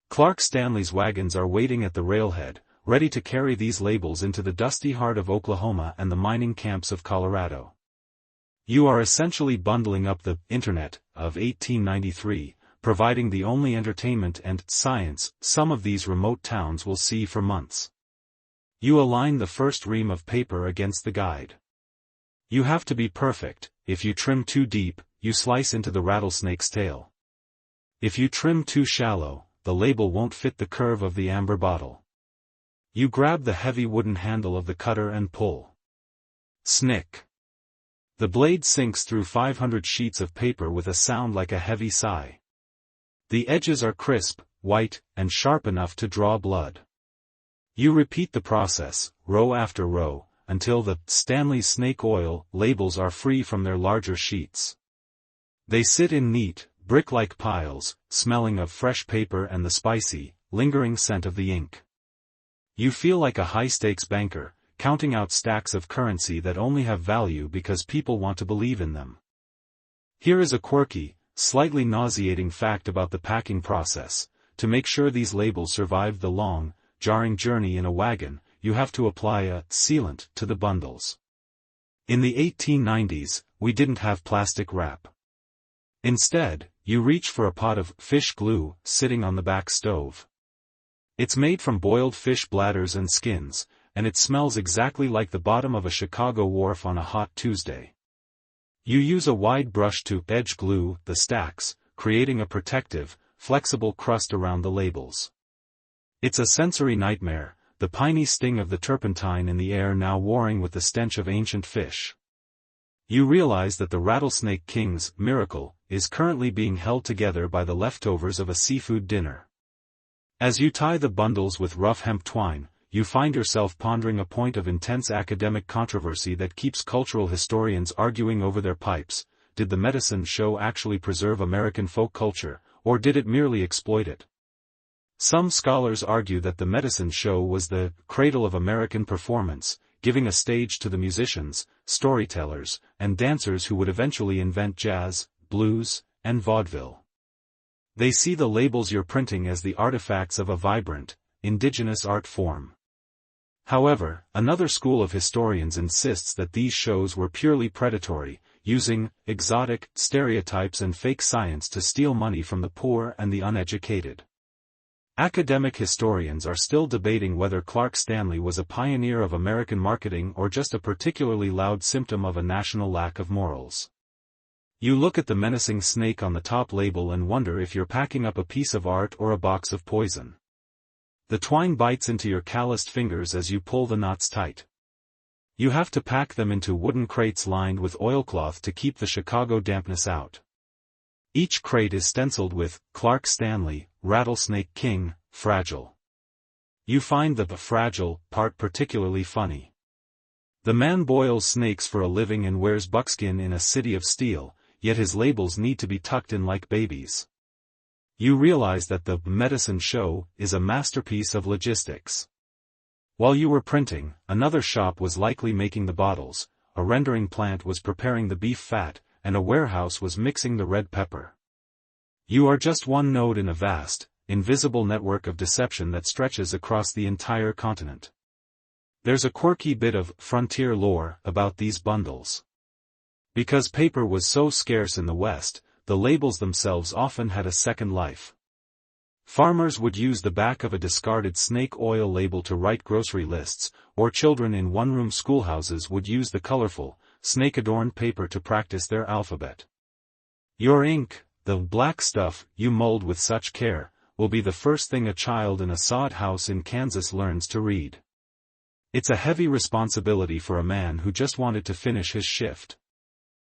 Clark Stanley's wagons are waiting at the railhead, ready to carry these labels into the dusty heart of Oklahoma and the mining camps of Colorado. You are essentially bundling up the Internet of 1893, providing the only entertainment and science some of these remote towns will see for months. You align the first ream of paper against the guide. You have to be perfect, if you trim too deep, you slice into the rattlesnake's tail. If you trim too shallow, the label won't fit the curve of the amber bottle. You grab the heavy wooden handle of the cutter and pull. Snick. The blade sinks through 500 sheets of paper with a sound like a heavy sigh. The edges are crisp, white, and sharp enough to draw blood. You repeat the process, row after row, until the Stanley snake oil labels are free from their larger sheets. They sit in neat, brick-like piles, smelling of fresh paper and the spicy, lingering scent of the ink. You feel like a high-stakes banker, counting out stacks of currency that only have value because people want to believe in them. Here is a quirky, slightly nauseating fact about the packing process. To make sure these labels survive the long, jarring journey in a wagon, you have to apply a sealant to the bundles. In the 1890s, we didn't have plastic wrap. Instead, you reach for a pot of fish glue sitting on the back stove. It's made from boiled fish bladders and skins, and it smells exactly like the bottom of a Chicago wharf on a hot Tuesday. You use a wide brush to edge glue the stacks, creating a protective, flexible crust around the labels. It's a sensory nightmare, the piney sting of the turpentine in the air now warring with the stench of ancient fish. You realize that the Rattlesnake King's miracle is currently being held together by the leftovers of a seafood dinner. As you tie the bundles with rough hemp twine, you find yourself pondering a point of intense academic controversy that keeps cultural historians arguing over their pipes. Did the medicine show actually preserve American folk culture, or did it merely exploit it? Some scholars argue that the medicine show was the cradle of American performance, giving a stage to the musicians, storytellers, and dancers who would eventually invent jazz, blues, and vaudeville. They see the labels you're printing as the artifacts of a vibrant, indigenous art form. However, another school of historians insists that these shows were purely predatory, using exotic stereotypes and fake science to steal money from the poor and the uneducated. Academic historians are still debating whether Clark Stanley was a pioneer of American marketing or just a particularly loud symptom of a national lack of morals. You look at the menacing snake on the top label and wonder if you're packing up a piece of art or a box of poison. The twine bites into your calloused fingers as you pull the knots tight. You have to pack them into wooden crates lined with oilcloth to keep the Chicago dampness out. Each crate is stenciled with Clark Stanley, Rattlesnake King, Fragile. You find the fragile part particularly funny. The man boils snakes for a living and wears buckskin in a city of steel, yet his labels need to be tucked in like babies. You realize that the medicine show is a masterpiece of logistics. While you were printing, another shop was likely making the bottles, a rendering plant was preparing the beef fat, and a warehouse was mixing the red pepper. You are just one node in a vast, invisible network of deception that stretches across the entire continent. There's a quirky bit of frontier lore about these bundles. Because paper was so scarce in the West, the labels themselves often had a second life. Farmers would use the back of a discarded snake oil label to write grocery lists, or children in one-room schoolhouses would use the colorful, snake-adorned paper to practice their alphabet. Your ink, the black stuff you mold with such care, will be the first thing a child in a sod house in Kansas learns to read. It's a heavy responsibility for a man who just wanted to finish his shift.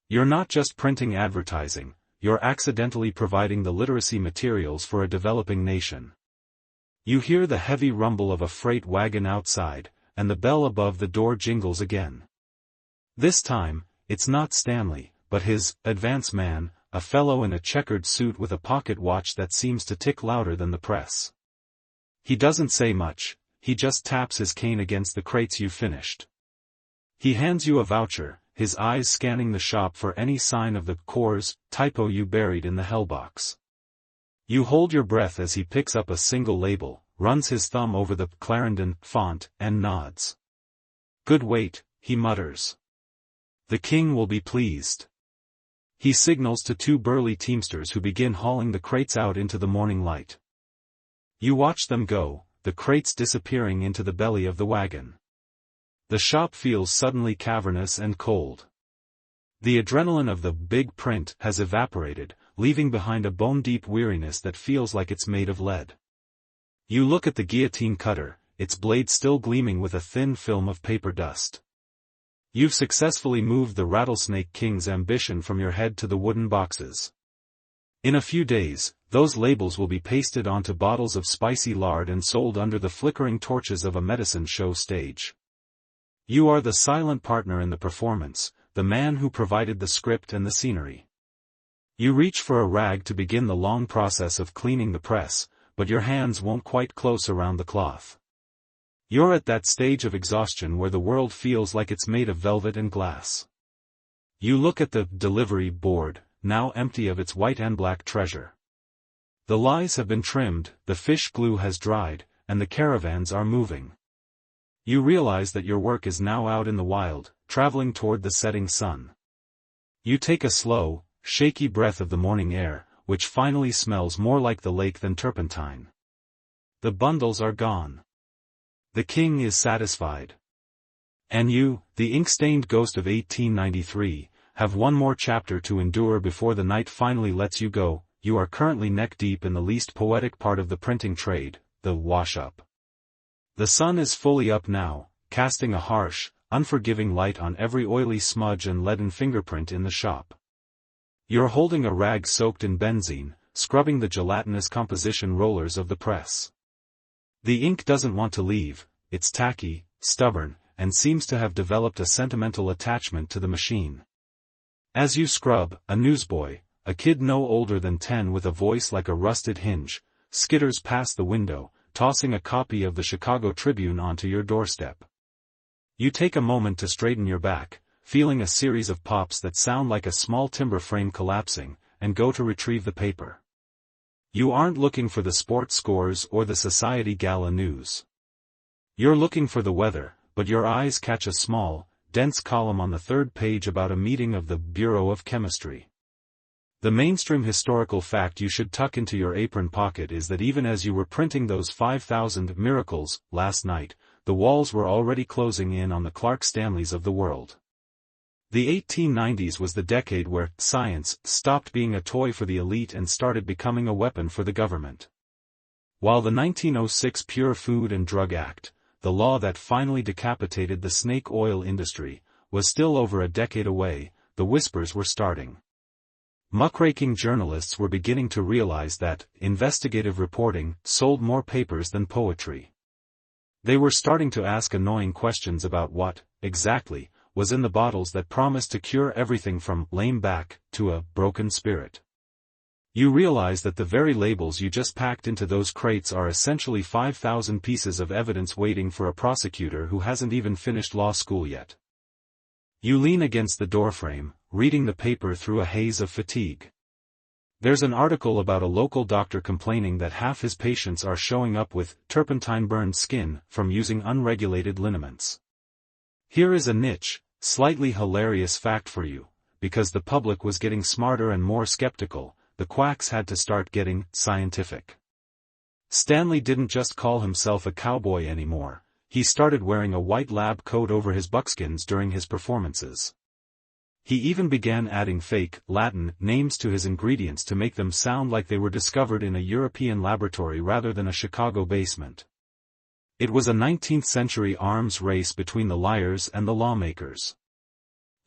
You're not just printing advertising, you're accidentally providing the literacy materials for a developing nation. You hear the heavy rumble of a freight wagon outside, and the bell above the door jingles again. This time, it's not Stanley, but his advance man, a fellow in a checkered suit with a pocket watch that seems to tick louder than the press. He doesn't say much, he just taps his cane against the crates you've finished. He hands you a voucher, his eyes scanning the shop for any sign of the Coors typo you buried in the hellbox. You hold your breath as he picks up a single label, runs his thumb over the Clarendon font, and nods. Good weight, he mutters. The king will be pleased. He signals to two burly teamsters who begin hauling the crates out into the morning light. You watch them go, the crates disappearing into the belly of the wagon. The shop feels suddenly cavernous and cold. The adrenaline of the big print has evaporated, leaving behind a bone-deep weariness that feels like it's made of lead. You look at the guillotine cutter, its blade still gleaming with a thin film of paper dust. You've successfully moved the Rattlesnake King's ambition from your head to the wooden boxes. In a few days, those labels will be pasted onto bottles of spicy lard and sold under the flickering torches of a medicine show stage. You are the silent partner in the performance, the man who provided the script and the scenery. You reach for a rag to begin the long process of cleaning the press, but your hands won't quite close around the cloth. You're at that stage of exhaustion where the world feels like it's made of velvet and glass. You look at the delivery board, now empty of its white and black treasure. The lies have been trimmed, the fish glue has dried, and the caravans are moving. You realize that your work is now out in the wild, traveling toward the setting sun. You take a slow, shaky breath of the morning air, which finally smells more like the lake than turpentine. The bundles are gone. The king is satisfied. And you, the ink-stained ghost of 1893, have one more chapter to endure before the night finally lets you go. You are currently neck-deep in the least poetic part of the printing trade, the wash-up. The sun is fully up now, casting a harsh, unforgiving light on every oily smudge and leaden fingerprint in the shop. You're holding a rag soaked in benzene, scrubbing the gelatinous composition rollers of the press. The ink doesn't want to leave, it's tacky, stubborn, and seems to have developed a sentimental attachment to the machine. As you scrub, a newsboy, a kid no older than 10 with a voice like a rusted hinge, skitters past the window, tossing a copy of the Chicago Tribune onto your doorstep. You take a moment to straighten your back, feeling a series of pops that sound like a small timber frame collapsing, and go to retrieve the paper. You aren't looking for the sports scores or the Society Gala news. You're looking for the weather, but your eyes catch a small, dense column on the third page about a meeting of the Bureau of Chemistry. The mainstream historical fact you should tuck into your apron pocket is that even as you were printing those 5,000 miracles last night, the walls were already closing in on the Clark Stanleys of the world. The 1890s was the decade where science stopped being a toy for the elite and started becoming a weapon for the government. While the 1906 Pure Food and Drug Act, the law that finally decapitated the snake oil industry, was still over a decade away, the whispers were starting. Muckraking journalists were beginning to realize that investigative reporting sold more papers than poetry. They were starting to ask annoying questions about what, exactly, was in the bottles that promised to cure everything from lame back to a broken spirit. You realize that the very labels you just packed into those crates are essentially 5,000 pieces of evidence waiting for a prosecutor who hasn't even finished law school yet. You lean against the doorframe, reading the paper through a haze of fatigue. There's an article about a local doctor complaining that half his patients are showing up with turpentine-burned skin from using unregulated liniments. Here is a niche, slightly hilarious fact for you: because the public was getting smarter and more skeptical, the quacks had to start getting scientific. Stanley didn't just call himself a cowboy anymore, he started wearing a white lab coat over his buckskins during his performances. He even began adding fake, Latin names to his ingredients to make them sound like they were discovered in a European laboratory rather than a Chicago basement. It was a 19th-century arms race between the liars and the lawmakers.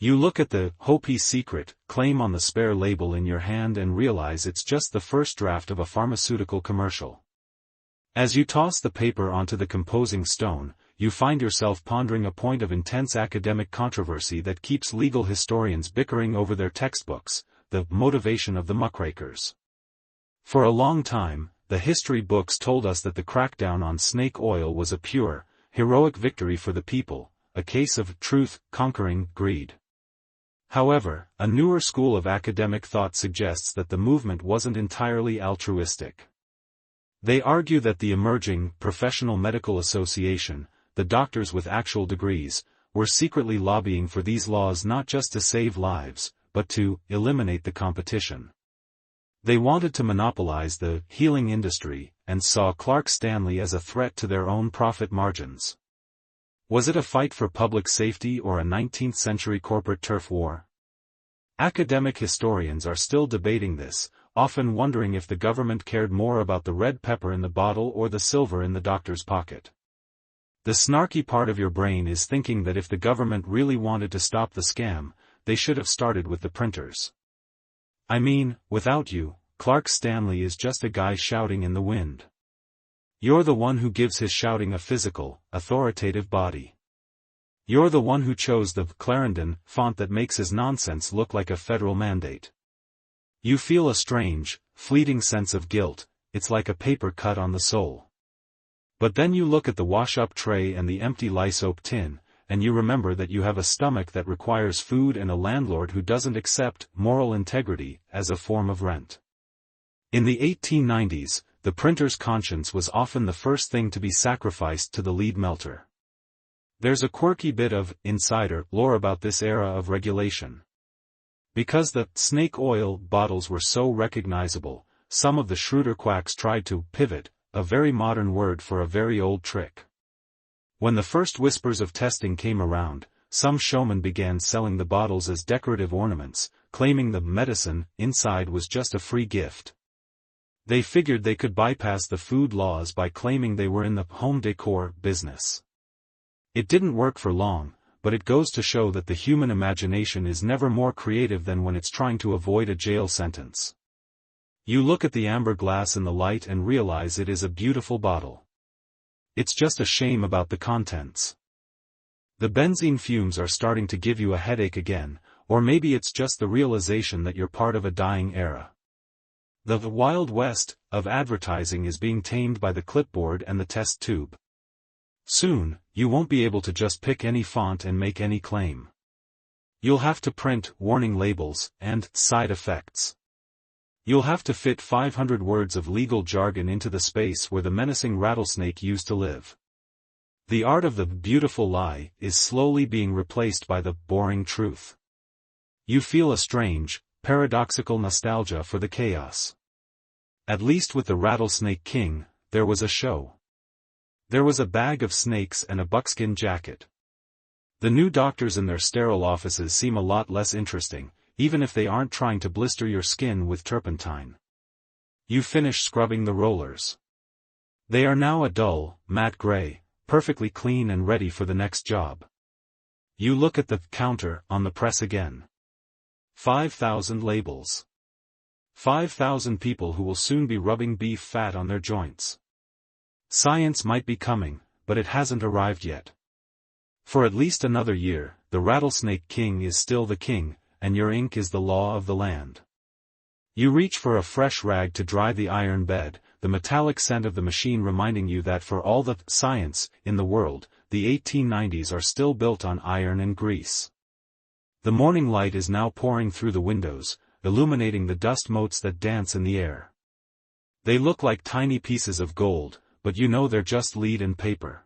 You look at the Hopi Secret claim on the spare label in your hand and realize it's just the first draft of a pharmaceutical commercial. As you toss the paper onto the composing stone, you find yourself pondering a point of intense academic controversy that keeps legal historians bickering over their textbooks: the motivation of the muckrakers. For a long time, the history books told us that the crackdown on snake oil was a pure, heroic victory for the people, a case of truth conquering greed. However, a newer school of academic thought suggests that the movement wasn't entirely altruistic. They argue that the emerging Professional Medical Association, the doctors with actual degrees, were secretly lobbying for these laws not just to save lives, but to eliminate the competition. They wanted to monopolize the healing industry, and saw Clark Stanley as a threat to their own profit margins. Was it a fight for public safety or a 19th-century corporate turf war? Academic historians are still debating this, often wondering if the government cared more about the red pepper in the bottle or the silver in the doctor's pocket. The snarky part of your brain is thinking that if the government really wanted to stop the scam, they should have started with the printers. I mean, without you, Clark Stanley is just a guy shouting in the wind. You're the one who gives his shouting a physical, authoritative body. You're the one who chose the Clarendon font that makes his nonsense look like a federal mandate. You feel a strange, fleeting sense of guilt, it's like a paper cut on the soul. But then you look at the wash-up tray and the empty lye-soap tin, and you remember that you have a stomach that requires food and a landlord who doesn't accept moral integrity as a form of rent. In the 1890s, the printer's conscience was often the first thing to be sacrificed to the lead melter. There's a quirky bit of insider lore about this era of regulation. Because the snake oil bottles were so recognizable, some of the shrewder quacks tried to pivot, a very modern word for a very old trick. When the first whispers of testing came around, some showmen began selling the bottles as decorative ornaments, claiming the medicine inside was just a free gift. They figured they could bypass the food laws by claiming they were in the home decor business. It didn't work for long, but it goes to show that the human imagination is never more creative than when it's trying to avoid a jail sentence. You look at the amber glass in the light and realize it is a beautiful bottle. It's just a shame about the contents. The benzene fumes are starting to give you a headache again, or maybe it's just the realization that you're part of a dying era. The Wild West of advertising is being tamed by the clipboard and the test tube. Soon, you won't be able to just pick any font and make any claim. You'll have to print warning labels and side effects. You'll have to fit 500 words of legal jargon into the space where the menacing rattlesnake used to live. The art of the beautiful lie is slowly being replaced by the boring truth. You feel a strange, paradoxical nostalgia for the chaos. At least with the Rattlesnake King, there was a show. There was a bag of snakes and a buckskin jacket. The new doctors in their sterile offices seem a lot less interesting, even if they aren't trying to blister your skin with turpentine. You finish scrubbing the rollers. They are now a dull, matte gray, perfectly clean and ready for the next job. You look at the counter on the press again. 5,000 labels. 5,000 people who will soon be rubbing beef fat on their joints. Science might be coming, but it hasn't arrived yet. For at least another year, the Rattlesnake King is still the king, and your ink is the law of the land. You reach for a fresh rag to dry the iron bed, the metallic scent of the machine reminding you that for all the science in the world, the 1890s are still built on iron and grease. The morning light is now pouring through the windows, illuminating the dust motes that dance in the air. They look like tiny pieces of gold, but you know they're just lead and paper.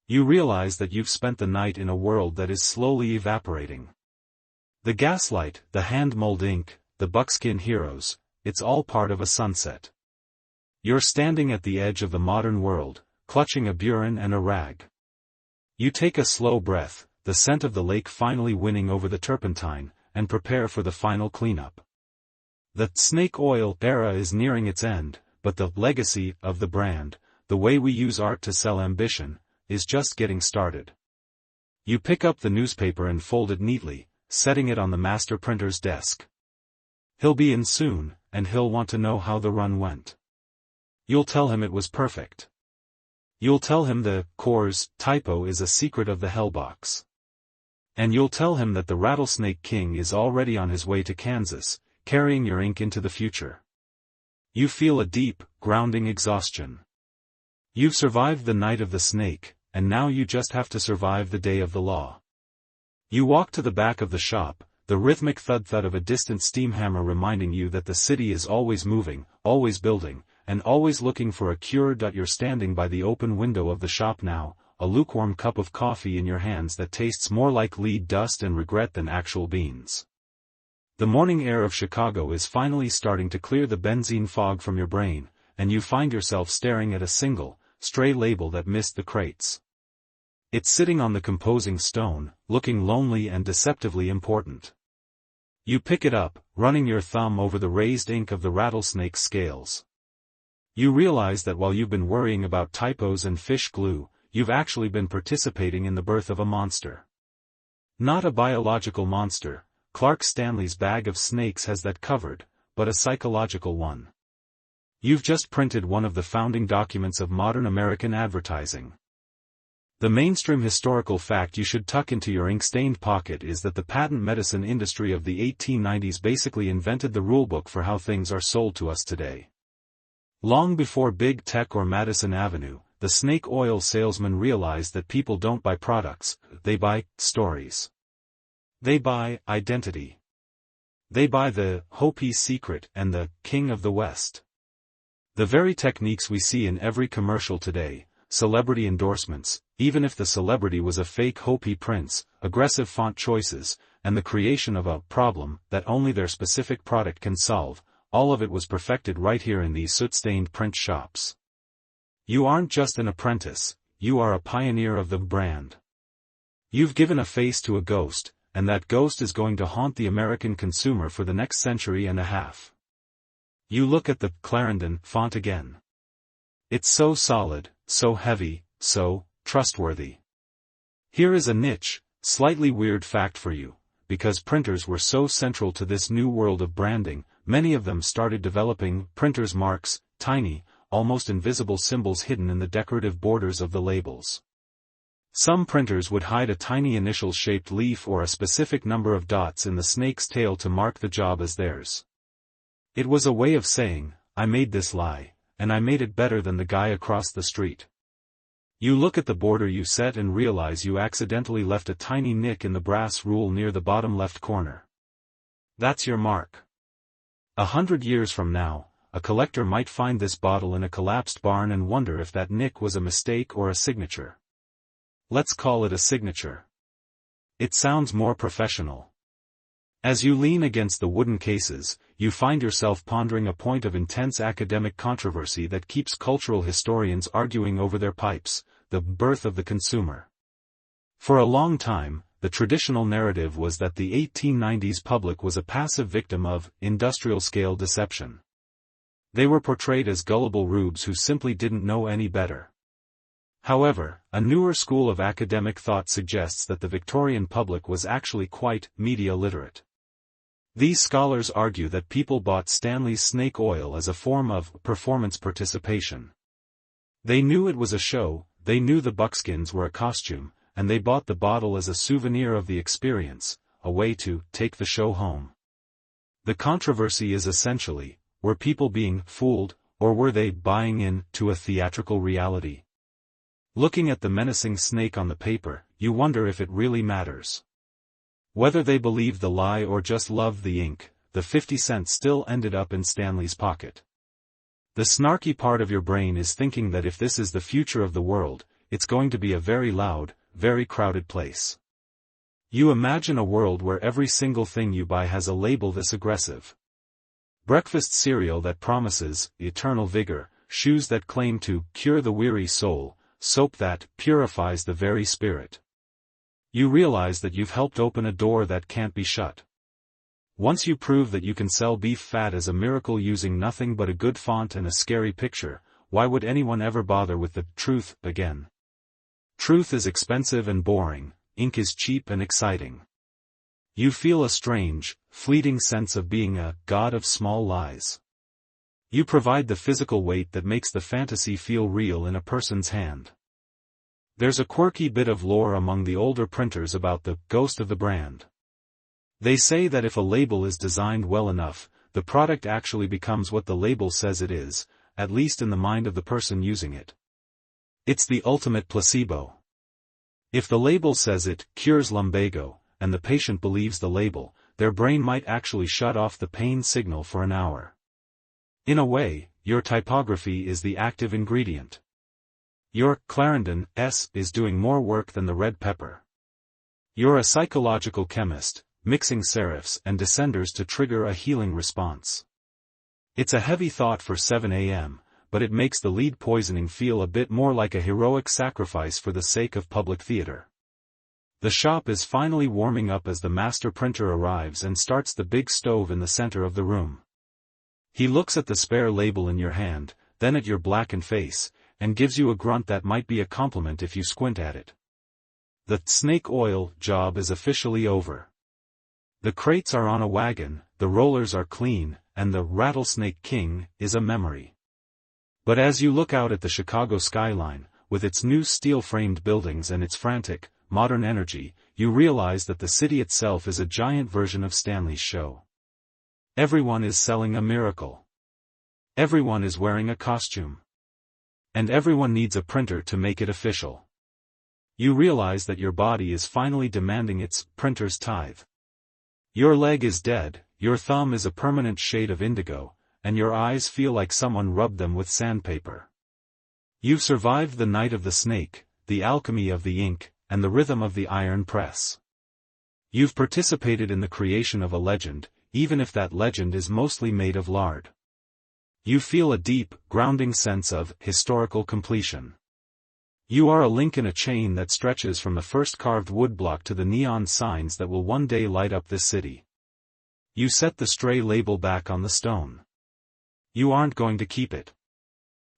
You realize that you've spent the night in a world that is slowly evaporating. The gaslight, the hand-mulled ink, the buckskin heroes, it's all part of a sunset. You're standing at the edge of the modern world, clutching a burin and a rag. You take a slow breath, the scent of the lake finally winning over the turpentine, and prepare for the final cleanup. The snake oil era is nearing its end, but the legacy of the brand, the way we use art to sell ambition, is just getting started. You pick up the newspaper and fold it neatly, setting it on the master printer's desk. He'll be in soon, and he'll want to know how the run went. You'll tell him it was perfect. You'll tell him the Coors typo is a secret of the hellbox. And you'll tell him that the Rattlesnake King is already on his way to Kansas, carrying your ink into the future. You feel a deep, grounding exhaustion. You've survived the night of the snake, and now you just have to survive the day of the law. You walk to the back of the shop, the rhythmic thud-thud of a distant steam hammer reminding you that the city is always moving, always building, and always looking for a cure. You're standing by the open window of the shop now, a lukewarm cup of coffee in your hands that tastes more like lead dust and regret than actual beans. The morning air of Chicago is finally starting to clear the benzene fog from your brain, and you find yourself staring at a single, stray label that missed the crates. It's sitting on the composing stone, looking lonely and deceptively important. You pick it up, running your thumb over the raised ink of the rattlesnake's scales. You realize that while you've been worrying about typos and fish glue, you've actually been participating in the birth of a monster. Not a biological monster, Clark Stanley's bag of snakes has that covered, but a psychological one. You've just printed one of the founding documents of modern American advertising. The mainstream historical fact you should tuck into your ink-stained pocket is that the patent medicine industry of the 1890s basically invented the rulebook for how things are sold to us today. Long before Big Tech or Madison Avenue, the snake oil salesman realized that people don't buy products, they buy stories. They buy identity. They buy the Hopi's secret and the King of the West. The very techniques we see in every commercial today, celebrity endorsements, even if the celebrity was a fake Hopi prince, aggressive font choices, and the creation of a problem that only their specific product can solve, all of it was perfected right here in these soot-stained print shops. You aren't just an apprentice, you are a pioneer of the brand. You've given a face to a ghost, and that ghost is going to haunt the American consumer for the next century and a half. You look at the Clarendon font again. It's so solid, so heavy, so trustworthy. Here is a niche, slightly weird fact for you. Because printers were so central to this new world of branding, many of them started developing printers' marks, tiny, almost invisible symbols hidden in the decorative borders of the labels. Some printers would hide a tiny initial-shaped leaf or a specific number of dots in the snake's tail to mark the job as theirs. It was a way of saying, I made this lie, and I made it better than the guy across the street. You look at the border you set and realize you accidentally left a tiny nick in the brass rule near the bottom left corner. That's your mark. 100 years from now, a collector might find this bottle in a collapsed barn and wonder if that nick was a mistake or a signature. Let's call it a signature. It sounds more professional. As you lean against the wooden cases, you find yourself pondering a point of intense academic controversy that keeps cultural historians arguing over their pipes, the birth of the consumer. For a long time, the traditional narrative was that the 1890s public was a passive victim of industrial-scale deception. They were portrayed as gullible rubes who simply didn't know any better. However, a newer school of academic thought suggests that the Victorian public was actually quite media literate. These scholars argue that people bought Stanley's snake oil as a form of performance participation. They knew it was a show, they knew the buckskins were a costume, and they bought the bottle as a souvenir of the experience, a way to take the show home. The controversy is essentially, were people being fooled, or were they buying in to a theatrical reality? Looking at the menacing snake on the paper, you wonder if it really matters. Whether they believed the lie or just loved the ink, the 50 cents still ended up in Stanley's pocket. The snarky part of your brain is thinking that if this is the future of the world, it's going to be a very loud, very crowded place. You imagine a world where every single thing you buy has a label this aggressive. Breakfast cereal that promises eternal vigor, shoes that claim to cure the weary soul, soap that purifies the very spirit. You realize that you've helped open a door that can't be shut. Once you prove that you can sell beef fat as a miracle using nothing but a good font and a scary picture, why would anyone ever bother with the truth again? Truth is expensive and boring, ink is cheap and exciting. You feel a strange, fleeting sense of being a god of small lies. You provide the physical weight that makes the fantasy feel real in a person's hand. There's a quirky bit of lore among the older printers about the ghost of the brand. They say that if a label is designed well enough, the product actually becomes what the label says it is, at least in the mind of the person using it. It's the ultimate placebo. If the label says it cures lumbago, and the patient believes the label, their brain might actually shut off the pain signal for an hour. In a way, your typography is the active ingredient. Your Clarendon S is doing more work than the red pepper. You're a psychological chemist, mixing serifs and descenders to trigger a healing response. It's a heavy thought for 7 a.m., but it makes the lead poisoning feel a bit more like a heroic sacrifice for the sake of public theater. The shop is finally warming up as the master printer arrives and starts the big stove in the center of the room. He looks at the spare label in your hand, then at your blackened face, and gives you a grunt that might be a compliment if you squint at it. The snake oil job is officially over. The crates are on a wagon, the rollers are clean, and the Rattlesnake King is a memory. But as you look out at the Chicago skyline, with its new steel-framed buildings and its frantic, modern energy, you realize that the city itself is a giant version of Stanley's show. Everyone is selling a miracle. Everyone is wearing a costume. And everyone needs a printer to make it official. You realize that your body is finally demanding its printer's tithe. Your leg is dead, your thumb is a permanent shade of indigo, and your eyes feel like someone rubbed them with sandpaper. You've survived the night of the snake, the alchemy of the ink, and the rhythm of the iron press. You've participated in the creation of a legend, even if that legend is mostly made of lard. You feel a deep, grounding sense of historical completion. You are a link in a chain that stretches from the first carved woodblock to the neon signs that will one day light up this city. You set the stray label back on the stone. You aren't going to keep it.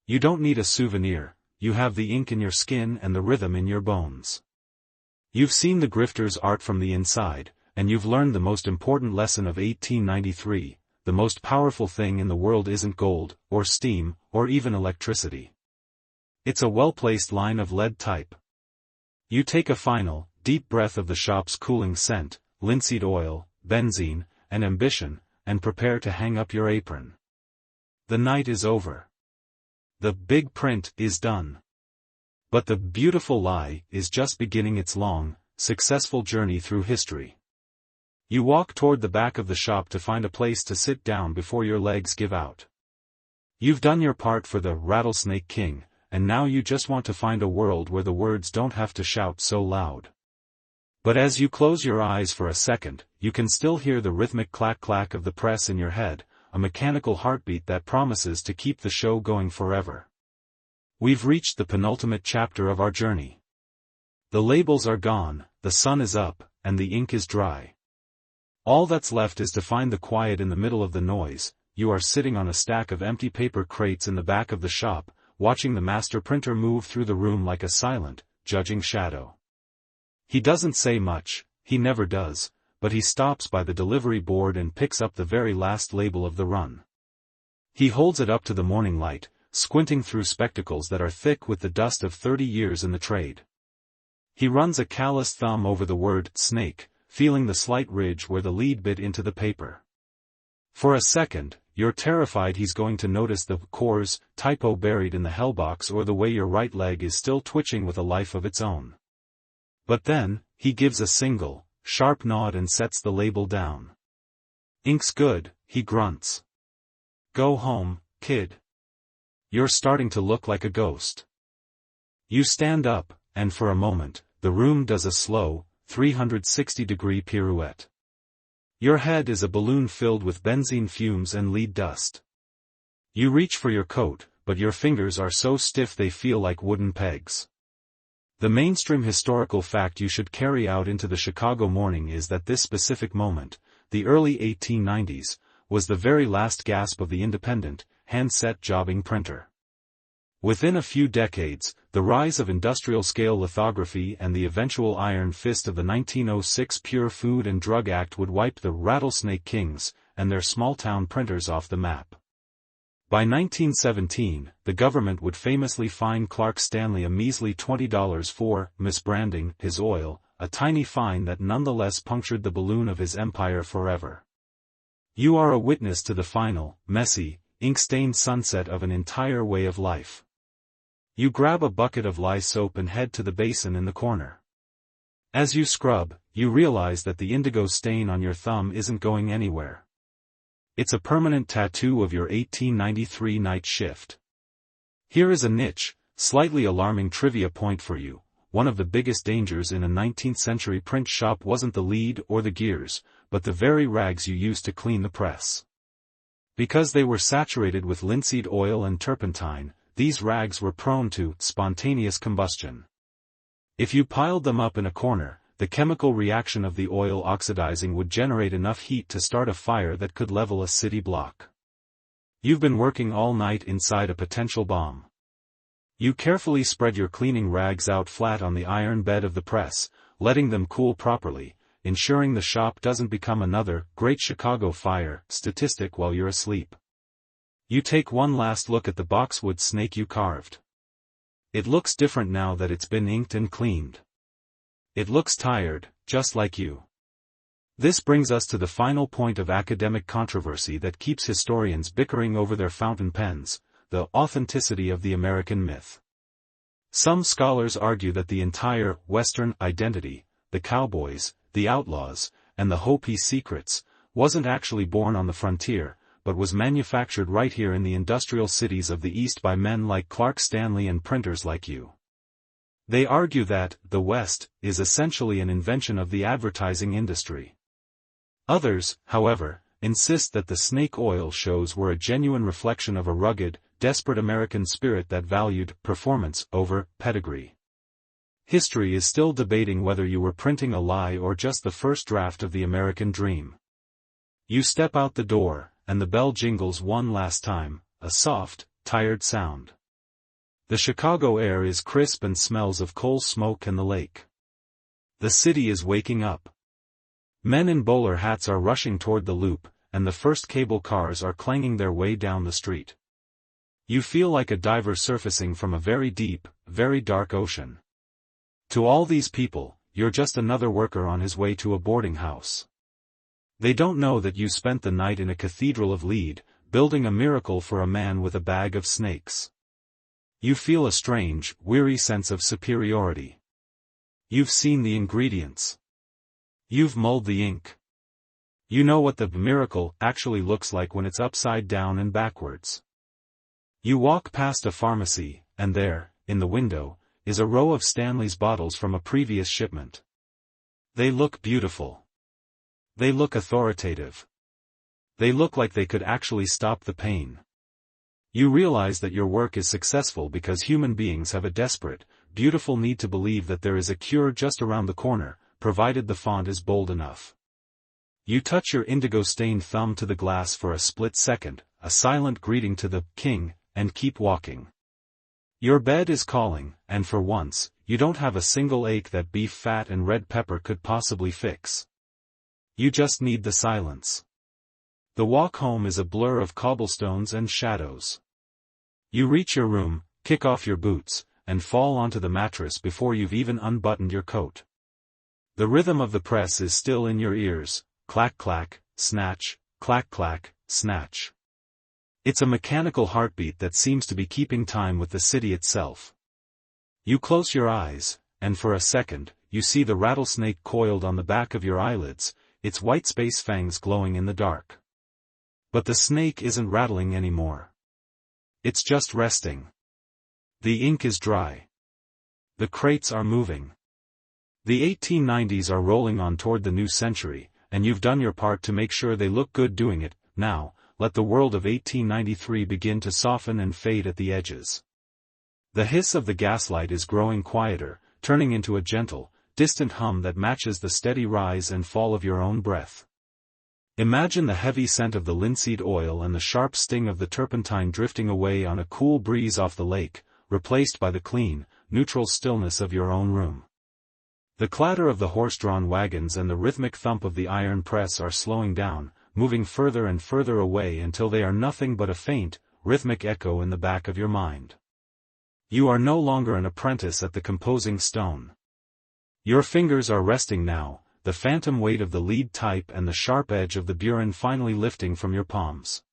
You don't need a souvenir, you have the ink in your skin and the rhythm in your bones. You've seen the grifter's art from the inside, and you've learned the most important lesson of 1893, the most powerful thing in the world isn't gold, or steam, or even electricity. It's a well-placed line of lead type. You take a final, deep breath of the shop's cooling scent, linseed oil, benzene, and ambition, and prepare to hang up your apron. The night is over. The big print is done. But the beautiful lie is just beginning its long, successful journey through history. You walk toward the back of the shop to find a place to sit down before your legs give out. You've done your part for the Rattlesnake King, and now you just want to find a world where the words don't have to shout so loud. But as you close your eyes for a second, you can still hear the rhythmic clack-clack of the press in your head, a mechanical heartbeat that promises to keep the show going forever. We've reached the penultimate chapter of our journey. The labels are gone, the sun is up, and the ink is dry. All that's left is to find the quiet in the middle of the noise. You are sitting on a stack of empty paper crates in the back of the shop, watching the master printer move through the room like a silent, judging shadow. He doesn't say much, he never does, but he stops by the delivery board and picks up the very last label of the run. He holds it up to the morning light, squinting through spectacles that are thick with the dust of 30 years in the trade. He runs a calloused thumb over the word snake, feeling the slight ridge where the lead bit into the paper. For a second, you're terrified he's going to notice the Coors typo buried in the hellbox or the way your right leg is still twitching with a life of its own. But then, he gives a single, sharp nod and sets the label down. Ink's good, he grunts. Go home, kid. You're starting to look like a ghost. You stand up, and for a moment, the room does a slow, 360-degree pirouette. Your head is a balloon filled with benzene fumes and lead dust. You reach for your coat, but your fingers are so stiff they feel like wooden pegs. The mainstream historical fact you should carry out into the Chicago morning is that this specific moment, the early 1890s, was the very last gasp of the independent, hand-set jobbing printer. Within a few decades, the rise of industrial-scale lithography and the eventual iron fist of the 1906 Pure Food and Drug Act would wipe the Rattlesnake Kings and their small-town printers off the map. By 1917, the government would famously fine Clark Stanley a measly $20 for misbranding his oil, a tiny fine that nonetheless punctured the balloon of his empire forever. You are a witness to the final, messy, ink-stained sunset of an entire way of life. You grab a bucket of lye soap and head to the basin in the corner. As you scrub, you realize that the indigo stain on your thumb isn't going anywhere. It's a permanent tattoo of your 1893 night shift. Here is a niche, slightly alarming trivia point for you. One of the biggest dangers in a 19th-century print shop wasn't the lead or the gears, but the very rags you used to clean the press. Because they were saturated with linseed oil and turpentine, these rags were prone to spontaneous combustion. If you piled them up in a corner, the chemical reaction of the oil oxidizing would generate enough heat to start a fire that could level a city block. You've been working all night inside a potential bomb. You carefully spread your cleaning rags out flat on the iron bed of the press, letting them cool properly, ensuring the shop doesn't become another Great Chicago Fire statistic while you're asleep. You take one last look at the boxwood snake you carved. It looks different now that it's been inked and cleaned. It looks tired, just like you. This brings us to the final point of academic controversy that keeps historians bickering over their fountain pens: the authenticity of the American myth. Some scholars argue that the entire Western identity, the cowboys, the outlaws, and the Hopi secrets, wasn't actually born on the frontier, but was manufactured right here in the industrial cities of the East by men like Clark Stanley and printers like you. They argue that the West is essentially an invention of the advertising industry. Others, however, insist that the snake oil shows were a genuine reflection of a rugged, desperate American spirit that valued performance over pedigree. History is still debating whether you were printing a lie or just the first draft of the American dream. You step out the door, and the bell jingles one last time, a soft, tired sound. The Chicago air is crisp and smells of coal smoke and the lake. The city is waking up. Men in bowler hats are rushing toward the loop, and the first cable cars are clanging their way down the street. You feel like a diver surfacing from a very deep, very dark ocean. To all these people, you're just another worker on his way to a boarding house. They don't know that you spent the night in a cathedral of lead, building a miracle for a man with a bag of snakes. You feel a strange, weary sense of superiority. You've seen the ingredients. You've mulled the ink. You know what the miracle actually looks like when it's upside down and backwards. You walk past a pharmacy, and there, in the window, is a row of Stanley's bottles from a previous shipment. They look beautiful. They look authoritative. They look like they could actually stop the pain. You realize that your work is successful because human beings have a desperate, beautiful need to believe that there is a cure just around the corner, provided the font is bold enough. You touch your indigo-stained thumb to the glass for a split second, a silent greeting to the king, and keep walking. Your bed is calling, and for once, you don't have a single ache that beef fat and red pepper could possibly fix. You just need the silence. The walk home is a blur of cobblestones and shadows. You reach your room, kick off your boots, and fall onto the mattress before you've even unbuttoned your coat. The rhythm of the press is still in your ears: clack clack, snatch, clack clack, snatch. It's a mechanical heartbeat that seems to be keeping time with the city itself. You close your eyes, and for a second, you see the rattlesnake coiled on the back of your eyelids, its white space fangs glowing in the dark. But the snake isn't rattling anymore. It's just resting. The ink is dry. The crates are moving. The 1890s are rolling on toward the new century, and you've done your part to make sure they look good doing it. Now, let the world of 1893 begin to soften and fade at the edges. The hiss of the gaslight is growing quieter, turning into a gentle, distant hum that matches the steady rise and fall of your own breath. Imagine the heavy scent of the linseed oil and the sharp sting of the turpentine drifting away on a cool breeze off the lake, replaced by the clean, neutral stillness of your own room. The clatter of the horse-drawn wagons and the rhythmic thump of the iron press are slowing down, moving further and further away until they are nothing but a faint, rhythmic echo in the back of your mind. You are no longer an apprentice at the composing stone. Your fingers are resting now, the phantom weight of the lead type and the sharp edge of the burin finally lifting from your palms.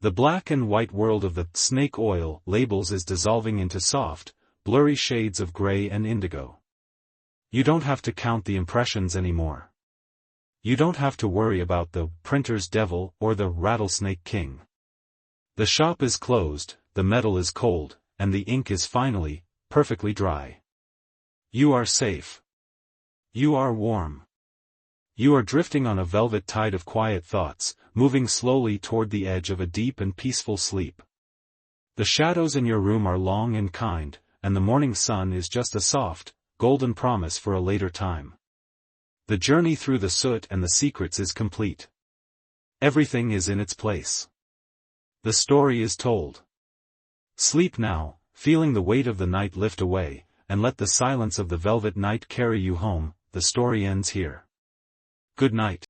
The black and white world of the snake oil labels is dissolving into soft, blurry shades of gray and indigo. You don't have to count the impressions anymore. You don't have to worry about the printer's devil or the rattlesnake king. The shop is closed, the metal is cold, and the ink is finally, perfectly dry. You are safe. You are warm. You are drifting on a velvet tide of quiet thoughts, moving slowly toward the edge of a deep and peaceful sleep. The shadows in your room are long and kind, and the morning sun is just a soft, golden promise for a later time. The journey through the soot and the secrets is complete. Everything is in its place. The story is told. Sleep now, feeling the weight of the night lift away, and let the silence of the velvet night carry you home. The story ends here. Good night.